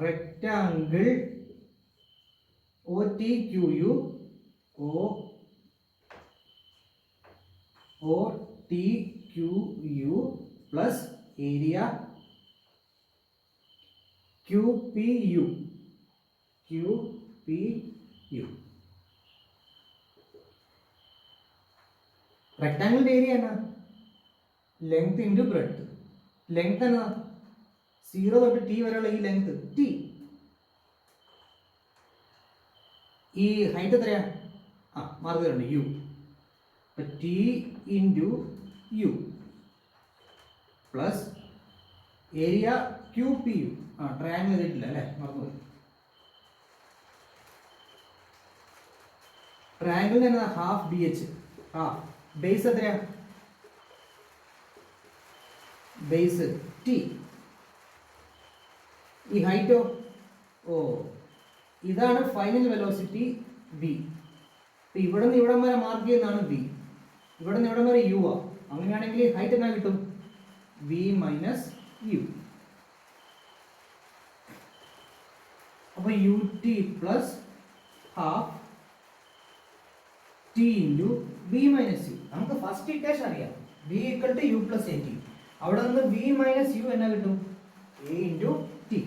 rectangle OTQU plus area QPU. റെക്ടാങ്കിളിന്റെ ഏരിയ എന്നാ? Length into breadth. ലെങ്ത് എന്നാ? 0 തൊട്ട് T വരെയുള്ള ഈ ലെങ്ത് T. ഈ ഹൈറ്റ് എത്രയാ? മാർക്ക് തരുന്നുണ്ട് യു. അപ്പം t into u plus area q p u. Triangle ചെയ്തിട്ടില്ല അല്ലേ, മറന്നുപോയി. ട്രയാങ്കിൾ തന്നെ ഹാഫ് ബി എച്ച്. ബേസ് എത്രയാ? Base t. ഈ ഹൈറ്റോ? ഇതാണ് ഫൈനൽ വെലോസിറ്റി വി. ഇപ്പം ഇവിടെ നിന്ന് ഇവിടം വരെ മാർക്ക് ചെയ്യുന്നതാണ് വി, ഇവിടെ നിന്ന് ഇവിടം വരെ യു ആ. അങ്ങനെയാണെങ്കിൽ ഹൈറ്റ് എന്നാ കിട്ടും? V minus u. അപ്പോൾ u T plus half t into v minus u. നമുക്ക് ഫസ്റ്റ് ഇക്വേഷൻ അറിയാം, v equal to u plus A t. അവിടെ നിന്ന് വി മൈനസ് യു എന്നാ കിട്ടും? A into t.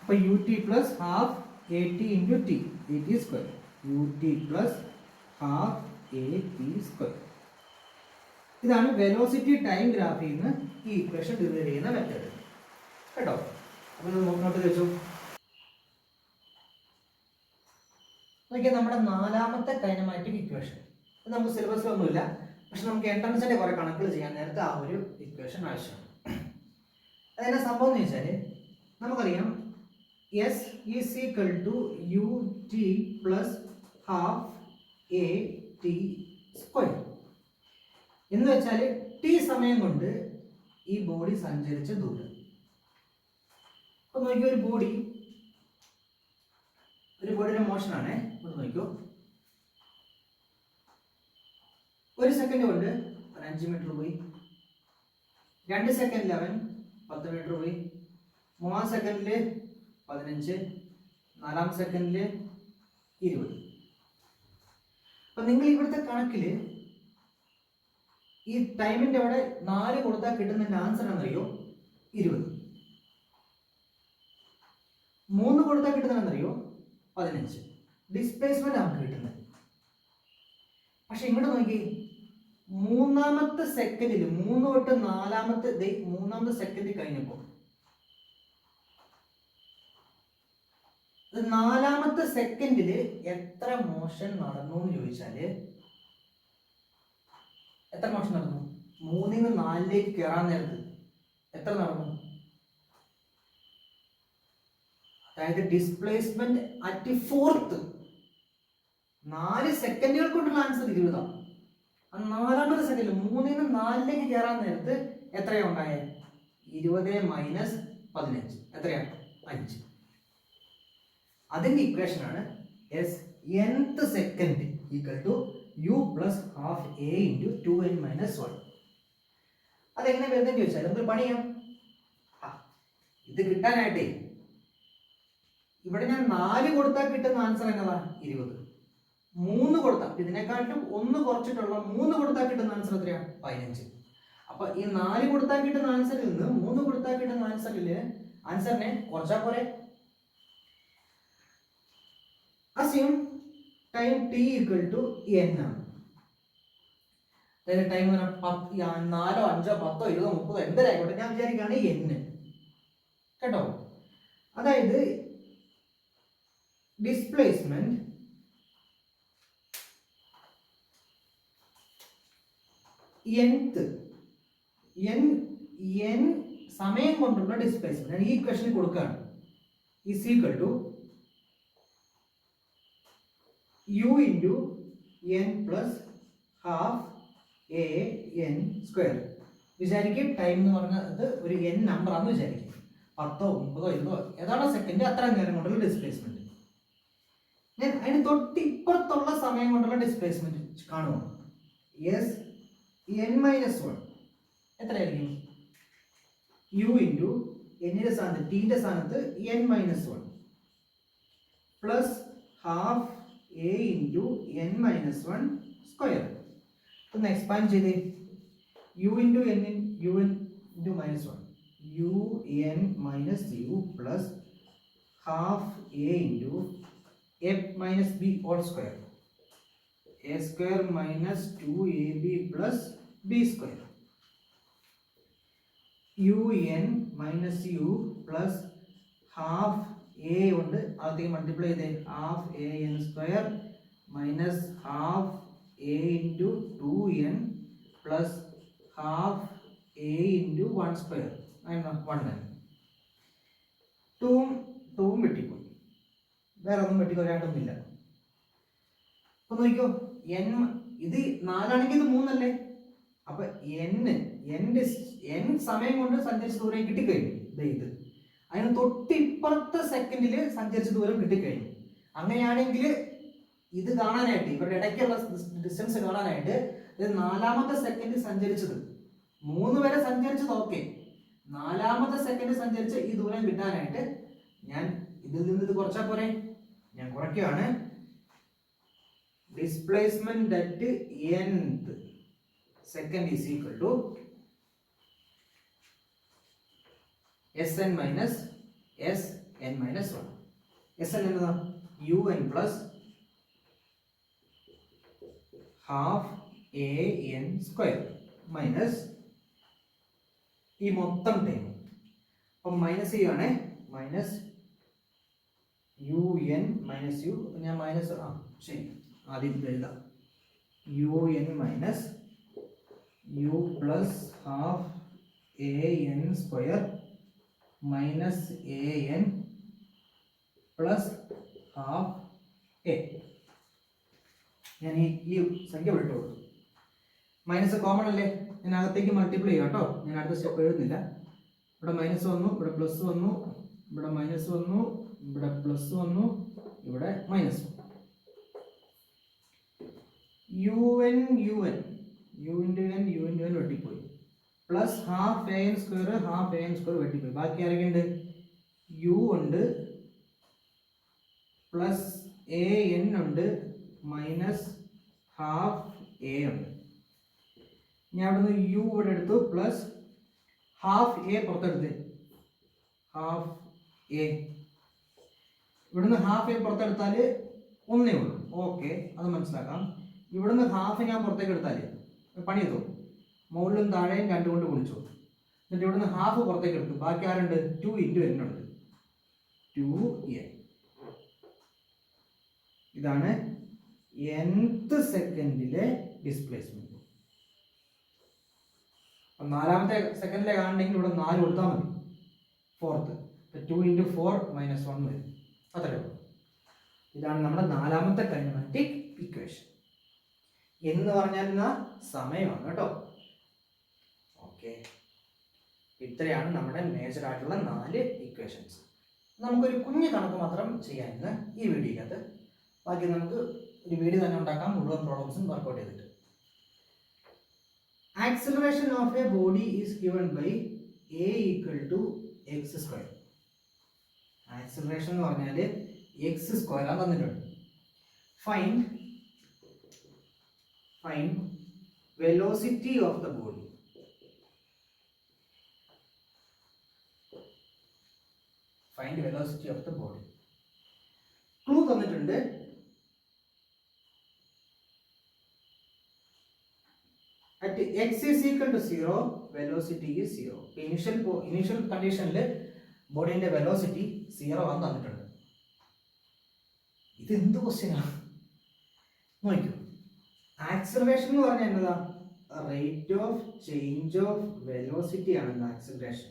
അപ്പോൾ u T plus half A t into t, a T square. U T plus half A T square. ഇതാണ് velocity time ഗ്രാഫിൽ നിന്ന് ഈ equation derive ചെയ്യുന്ന മെത്തേഡ് കേട്ടോ. അപ്പോൾ ഇത് നോട്ട് വെച്ചു. നോക്കിയാൽ നമ്മുടെ നാലാമത്തെ കൈനമാറ്റിക് ഇക്വേഷൻ. ഇത് നമുക്ക് സിലബസിലൊന്നുമില്ല, പക്ഷെ നമുക്ക് എൻട്രൻസിൻ്റെ കുറേ കണക്കുകൾ ചെയ്യാൻ നേരത്തെ ആ ഒരു ഇക്വേഷൻ ആവശ്യമാണ്. അതെന്നാ സംഭവം എന്ന് വെച്ചാൽ നമുക്കറിയാം S is equal to ut plus half a t square. എന്ന് വെച്ചാൽ ടി സമയം കൊണ്ട് ഈ ബോഡി സഞ്ചരിച്ച ദൂരം. അപ്പൊ നോക്കിയോ, ഒരു ബോഡിയുടെ മോഷൻ ആണേ. ഒന്ന് നോക്കിയോ, ഒരു സെക്കൻഡ് കൊണ്ട് 5 മീറ്റർ പോയി, 2 സെക്കൻഡിൽ അവൻ 10 മീറ്റർ പോയി, 3 സെക്കൻഡില് 15, 4 സെക്കൻഡില് 20. അപ്പൊ നിങ്ങൾ ഇവിടുത്തെ കണക്കില് ഈ ടൈമിന്റെ അവിടെ 4 കൊടുത്താൽ കിട്ടുന്നതിന്റെ ആൻസർ എന്നറിയോ? 20. 3 കൊടുത്താൽ കിട്ടുന്നതെന്നറിയോ? 15. ഡിസ്പ്ലേസ്മെന്റ് നമുക്ക് കിട്ടുന്നത്. പക്ഷെ ഇങ്ങോട്ട് നോക്കി, മൂന്നാമത്തെ സെക്കൻഡിൽ 3 തൊട്ട് 4ാമത്തെ സെക്കൻഡ് കഴിഞ്ഞപ്പോൾ 4ാമത്തെ സെക്കൻഡില് എത്ര മോഷൻ നടന്നു എന്ന് ചോദിച്ചാല് എത്ര മോഷൻ നടന്നു? 3ൽ നിന്ന് 4ലേക്ക് കയറാൻ നേരത്ത് എത്ര നടന്നു? അതായത് ഡിസ്പ്ലേസ്മെന്റ് അറ്റ് 4th 4 സെക്കൻഡുകൾ കൊണ്ടുള്ള ആൻസർ 20. ആ 4ാമത്തെ സെക്കൻഡിൽ 3ൽ നിന്ന് 4ലേക്ക് കയറാൻ നേരത്ത് എത്രയാണ് ഉണ്ടായത്? 20 മൈനസ് 15 എത്രയാണ്? 5. അതിന്റെ ഇക്വേഷൻ ആണ് nth second equal to u plus half a into 2n minus 1. അതെങ്ങനെ വരുന്നതെന്ന് ചോദിച്ചാൽ നമുക്ക് പണിയാം. ഇത് കിട്ടാനായിട്ടേ ഇവിടെ ഞാൻ 4 കൊടുത്താൽ കിട്ടുന്ന ആൻസർ എന്നതാ? 20. 3 കൊടുത്താൽ, ഇതിനെക്കാട്ടും 1 കുറച്ചിട്ടുള്ള 3 കൊടുത്താൽ കിട്ടുന്ന ആൻസർ എത്രയാണ്? 15. അപ്പൊ ഈ 4 കൊടുത്താൽ കിട്ടുന്ന ആൻസറിൽ നിന്ന് 3 കൊടുത്താൽ കിട്ടുന്ന ആൻസറിനെ കുറച്ചാൽ പോരെ. Assume time t equal to n ആണ്. അതായത് ടൈം 4, 5, 10, 20, 30 എന്തായായിക്കോട്ടെ, ഞാൻ വിചാരിക്കുകയാണ് n കേട്ടോ. അതായത് ഡിസ്പ്ലേസ്മെന്റ് n സമയം കൊണ്ടുള്ള ഡിസ്പ്ലേസ്മെന്റ് ഞാൻ ഈ ഇക്വേഷനിൽ കൊടുക്കുകയാണ്. Is equal to u into n plus half a n square. വിചാരിക്കും ടൈം എന്ന് പറഞ്ഞത് ഒരു n നമ്പർ ആണെന്ന് വിചാരിക്കും. 10, 30, 20 ഏതാണോ സെക്കൻഡ് അത്ര നേരം കൊണ്ടുള്ള ഡിസ്പ്ലേസ്മെന്റ്. ഞാൻ അതിന് തൊട്ടിപ്പുറത്തുള്ള സമയം കൊണ്ടുള്ള ഡിസ്പ്ലേസ്മെന്റ് കാണുമോ? n മൈനസ് 1 എത്രയായിരിക്കും? u ഇൻറ്റു എന്നിന്റെ സ്ഥാനത്ത് ടിന്റെ സ്ഥാനത്ത് n minus 1 plus half a into n minus 1 square. ഒന്ന് എക്സ്പാൻഡ് ചെയ്തേ. u into n into minus 1 un minus u plus half a into a minus b whole square. a square minus 2ab plus b square. un minus u plus half a ഉണ്ട്, അകത്തേക്ക് multiply ചെയ്തേ, half a n square minus half a into 2n plus half a into 1 square, 1n. 2 വെട്ടിപ്പോയി, വേറെ ഒന്നും വെട്ടിക്കൊരായിട്ടൊന്നുമില്ല. അപ്പൊ നോക്കിക്കോ, N ഇത് 4 ആണെങ്കിൽ ഇത് 3 അല്ലേ? അപ്പൊ n സമയം കൊണ്ട് സഞ്ചരിച്ച ദൂരം കിട്ടിക്കഴിഞ്ഞു. ഇത് അതിന് തൊട്ടിപ്പുറത്തെ സെക്കൻഡിൽ സഞ്ചരിച്ച ദൂരം കിട്ടിക്കഴിഞ്ഞു. അങ്ങനെയാണെങ്കിൽ ഇത് കാണാനായിട്ട്, ഇവരുടെ ഇടയ്ക്കുള്ള ഡിസ്റ്റൻസ് കാണാനായിട്ട്, ഇത് 4ാമത്തെ സെക്കൻഡ് സഞ്ചരിച്ചത്, 3 വരെ സഞ്ചരിച്ചത് ഓക്കെ, 4ാമത്തെ സെക്കൻഡ് സഞ്ചരിച്ച ഈ ദൂരം കിട്ടാനായിട്ട് ഞാൻ ഇതിൽ നിന്ന് ഇത് കുറച്ചാൽ പോരെ? ഞാൻ കുറയ്ക്കുകയാണ്. Displacement at nth second is equal to Sn minus Sn minus 1. Sn എന്നതാ un plus half a n square minus ഈ മൊത്തം ടൈം. അപ്പം മൈനസ് ചെയ്യുകയാണേ, minus u n minus u, ഞാൻ മൈനസ് ശരി ആദ്യം എഴുതാം, u n minus u plus half a n square minus a n plus half a. ഞാൻ ഈ സംഖ്യ വിട്ടു കൊടുത്തു. മൈനസ് കോമൺ അല്ലേ, ഞാൻ അകത്തേക്ക് മൾട്ടിപ്ലൈ ചെയ്യാം കേട്ടോ, ഞാൻ അടുത്ത സ്റ്റെപ്പ് എഴുതുന്നില്ല. ഇവിടെ മൈനസ് വന്നു, ഇവിടെ പ്ലസ് വന്നു, ഇവിടെ മൈനസ് വന്നു, ഇവിടെ പ്ലസ് വന്നു, ഇവിടെ മൈനസ് വന്നു. U n u n u into n u into n വെട്ടിപ്പോയി, plus half a n square half a n square വെട്ടിപ്പോയി. ബാക്കി ആരൊക്കെയുണ്ട്? യു ഉണ്ട്, പ്ലസ് എ എൻ ഉണ്ട്, മൈനസ് ഹാഫ് എ ഉണ്ട്. ഞാൻ അവിടെ നിന്ന് യു ഇവിടെ എടുത്തു, പ്ലസ് ഹാഫ് എ പുറത്തെടുത്ത്, ഹാഫ് എ ഇവിടുന്ന് ഹാഫ് എ പുറത്തെടുത്താൽ ഒന്നേ ഉള്ളൂ, ഓക്കെ, അത് മനസ്സിലാക്കാം. ഇവിടുന്ന് ഹാഫ് ഞാൻ പുറത്തേക്ക് എടുത്താൽ പണി ചെയ്തു, മുകളിലും താഴെയും 2 കൊണ്ട് ഗുണിച്ചു. എന്നിട്ട് ഇവിടുന്ന് ഹാഫ് പുറത്തേക്ക് എടുത്തു, ബാക്കി ആരുണ്ട്? 2 ഇൻറ്റു എൻ ഉണ്ട്, 2n. ഇതാണ് nth സെക്കൻഡിലെ ഡിസ്പ്ലേസ്മെന്റ്. 4ാമത്തെ സെക്കൻഡിലെ കാണണമെങ്കിൽ ഇവിടെ 4 കൊടുത്താൽ മതി, 4th 2 ഇൻറ്റു 4 മൈനസ് 1 വരും, അത്രയേ ഉള്ളൂ. ഇതാണ് നമ്മുടെ 4ാമത്തെ കൈനമാറ്റിക് ഇക്വേഷൻ. എന്ന് പറഞ്ഞാൽ സമയമാണ് കേട്ടോ. ഓക്കെ, ഇത്രയാണ് നമ്മുടെ മേജർ ആയിട്ടുള്ള 4 ഇക്വേഷൻസ്. നമുക്കൊരു കുഞ്ഞു കണക്ക് മാത്രം ചെയ്യാമെന്ന് ഈ വീഡിയോക്കകത്ത്, ബാക്കി നമുക്ക് ഒരു വീഡിയോ തന്നെ ഉണ്ടാക്കാം മുഴുവൻ പ്രോബ്ലംസും വർക്കൗട്ട് ചെയ്തിട്ട്. Acceleration of a body is given by a equal to x square. Acceleration എന്ന് പറഞ്ഞാൽ എക്സ് സ്ക്വയർ ആണ് തന്നിട്ടുണ്ട്. Find velocity of the body. Find velocity of the body. Clue തന്നിട്ടുണ്ട്. At x is equal to 0, velocity is 0. Initial conditionൽ ബോഡിന്റെ velocity 0 ആണെന്ന് തന്നിട്ടുണ്ട്. ഇത് എന്ത് question ആണ് നോക്കൂ. ആക്സിലറേഷൻ എന്ന് പറഞ്ഞാൽ എന്നതാ? Rate of change of velocity ആണ് acceleration,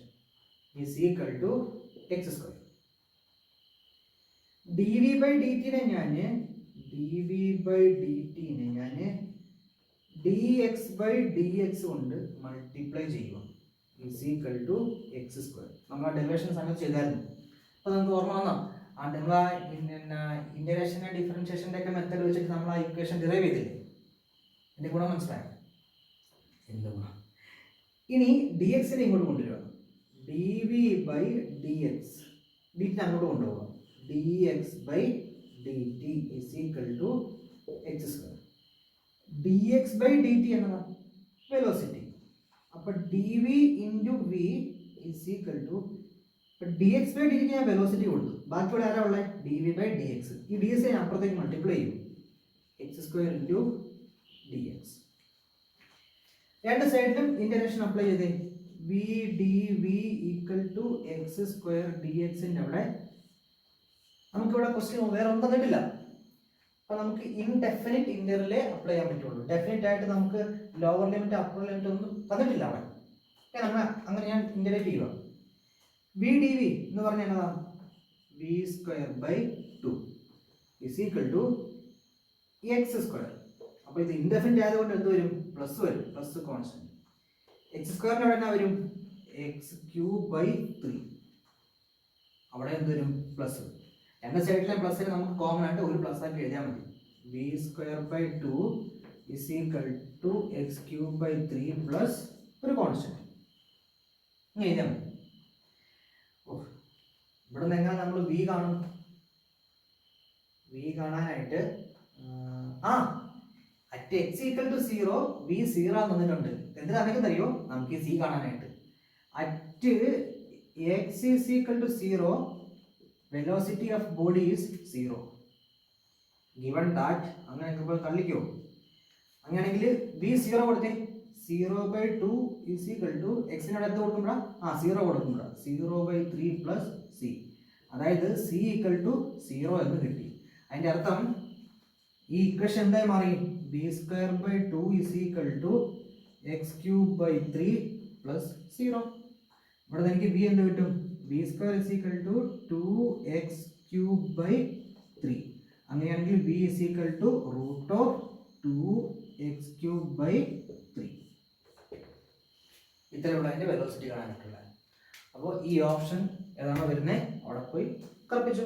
is equal to x square. D v by d ടിനെ ഞാൻ d x by d x കൊണ്ട് മൾട്ടിപ്ലൈ ചെയ്യുക, is equal to x square. നമ്മൾ ആ ഡെറിവേഷൻ സമയത്ത് ചെയ്തായിരുന്നു. അപ്പോൾ നമുക്ക് ഓർമ്മ വന്നോ? നമ്മൾ ആ ഇന്റഗ്രേഷൻ്റെ ഡിഫറൻഷിയേഷൻ്റെ ഒക്കെ മെത്തേഡ് വെച്ചിട്ട് നമ്മൾ ആ ഇക്വേഷൻ ഡിറൈവ് ചെയ്തില്ലേ? എൻ്റെ ഗുണം മനസ്സിലായോ? എന്ത് ഗുണം? ഇനി ഡി എക്സിനെ ഇങ്ങോട്ട് കൊണ്ടുവരിക, d v by d x, d t അങ്ങോട്ട് കൊണ്ടുപോകാം, d x by d T is equal to x square. D x by d t എന്നതാണ് വെലോസിറ്റി. അപ്പോൾ d v into v is equal to, d x by d t ഞാൻ velocity കൊടുത്തു, ബാക്കിയുള്ള ആരാ ഉള്ളത്? D v by d x. ഈ d x ഞാൻ അപ്പുറത്തേക്ക് മൾട്ടിപ്ലൈ ചെയ്യും, x square into d x. രണ്ട് സൈഡിലും ഇന്റഗ്രേഷൻ അപ്ലൈ ചെയ്തേ, v d v equal to x square d എക്സിൻ്റെ അവിടെ നമുക്കിവിടെ ക്വസ്റ്റ്യൻ വേറെ ഒന്നും തന്നിട്ടില്ല. അപ്പൊ നമുക്ക് ഇൻഡെഫിനിറ്റ് ഇന്റർവെലേ അപ്ലൈ ചെയ്യാൻ പറ്റുള്ളൂ. ഡെഫിനിറ്റ് ആയിട്ട് നമുക്ക് ലോവർ ലിമിറ്റ് അപ്പർ ലിമിറ്റ് ഒന്നും തന്നിട്ടില്ല അവിടെ. നമ്മൾ അങ്ങനെ ഞാൻ ഇന്റഗ്രേറ്റ് ചെയ്യുക. വി ഡി വി എന്ന് പറഞ്ഞാൽ എന്നതാ, v square by 2 is equal to x square. അപ്പൊ ഇത് ഇൻഡെഫിനിറ്റ് ആയതുകൊണ്ട് എന്ത് വരും? പ്ലസ് വരും, പ്ലസ് കോൺസ്റ്റന്റ്. എക്സ് സ്ക്വയറിന് അവിടെ എന്നാ വരും? X cube by 3. അവിടെ എന്ത് വരും? പ്ലസ്. രണ്ട് സൈഡിലെ പ്ലസിന് നമുക്ക് കോമൺ ആയിട്ട് ഒരു പ്ലസ് ആക്കി എഴുതിയാൽ മതി. V square by 2 is equal to x cube by 3 plus ഒരു കോൺസ്റ്റന്റ്. ഇങ്ങനെ എഴുതിയാൽ മതി. ഇവിടെ നിന്ന് എങ്ങനെ നമ്മൾ വി കാണും? വി കാണാനായിട്ട് at x equal to 0 v 0 തന്നിട്ടുണ്ട്. എന്തിനാണെങ്കിലും അറിയോ നമുക്ക് ഈ സി കാണാനായിട്ട്. At x is equal to 0 velocity of body is 0. given that അങ്ങനെ തള്ളിക്കോ. അങ്ങനെയാണെങ്കിൽ v 0 കൊടുത്തേ. 0/2 is equal to x ന് അടുത്ത് കൊടുക്കുമ്പോൾ 0 കൊടുക്കുമ്പോൾ 0/3 plus c. അതായത് c equal to 0 എന്ന് കിട്ടി. അതിന്റെ അർത്ഥം ഈ ഇക്വേഷൻ എന്തായി മാറി? b square by 2 is equal to x cube by 3 plus 0. ഇവിടെ എനിക്ക് v എന്ത് കിട്ടും? b square is equal to 2x cube by 3. അങ്ങനെയാണെങ്കിൽ v is equal to root of 2x cube by 3. ഇത്രയുള്ള അതിന്റെ വെലോസിറ്റി കാണാനായിട്ടുള്ള. അപ്പോൾ ഈ ഓപ്ഷൻ ഏതാണോ വരുന്നത് അവിടെ പോയി കറപ്പിച്ചു.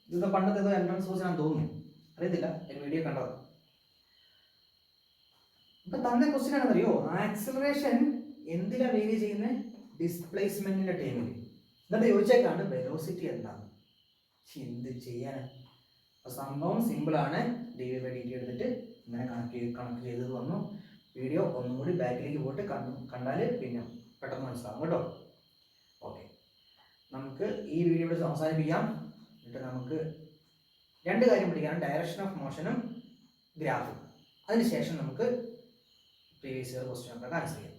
ഇതൊക്കെ പണ്ടത്തെ ഏതോ എൻട്രൻസ് കോഴ്സ് ഞാൻ തോന്നുന്നു, അറിയത്തില്ല, ഒരു വീഡിയോ കണ്ടത്. ഇപ്പൊ തന്നെ ക്വസ്റ്റ്യൻ ആണെന്നറിയോ, ആക്സിലറേഷൻ എന്തിനാ വേരി ചെയ്യുന്നത്? ഡിസ്പ്ലേസ്മെന്റിന്റെ ടൈമിൽ. എന്നിട്ട് ചോദിച്ചേക്കാണ് വെലോസിറ്റി എന്താണ്. എന്ത് ചെയ്യാൻ? സംഭവം സിമ്പിളാണ്. D v by d t എടുത്തിട്ട് ഇങ്ങനെ കണക്ക് ചെയ്തത് വന്നു. വീഡിയോ ഒന്നും കൂടി ബാക്കിലേക്ക് പോയിട്ട് കണ്ടാൽ പിന്നെ പെട്ടെന്ന് മനസ്സിലാവും കേട്ടോ. ഓക്കെ, നമുക്ക് ഈ വീഡിയോ ഇവിടെ അവസാനിപ്പിക്കാം. എന്നിട്ട് നമുക്ക് രണ്ട് കാര്യം പഠിക്കാം, ഡയറക്ഷൻ ഓഫ് മോഷനും ഗ്രാഫും. അതിനുശേഷം നമുക്ക് പ്രീവിയസ് ഇയർ ക്വസ്റ്റ്യൻ ഒക്കെ ആൻസർ ചെയ്യാം.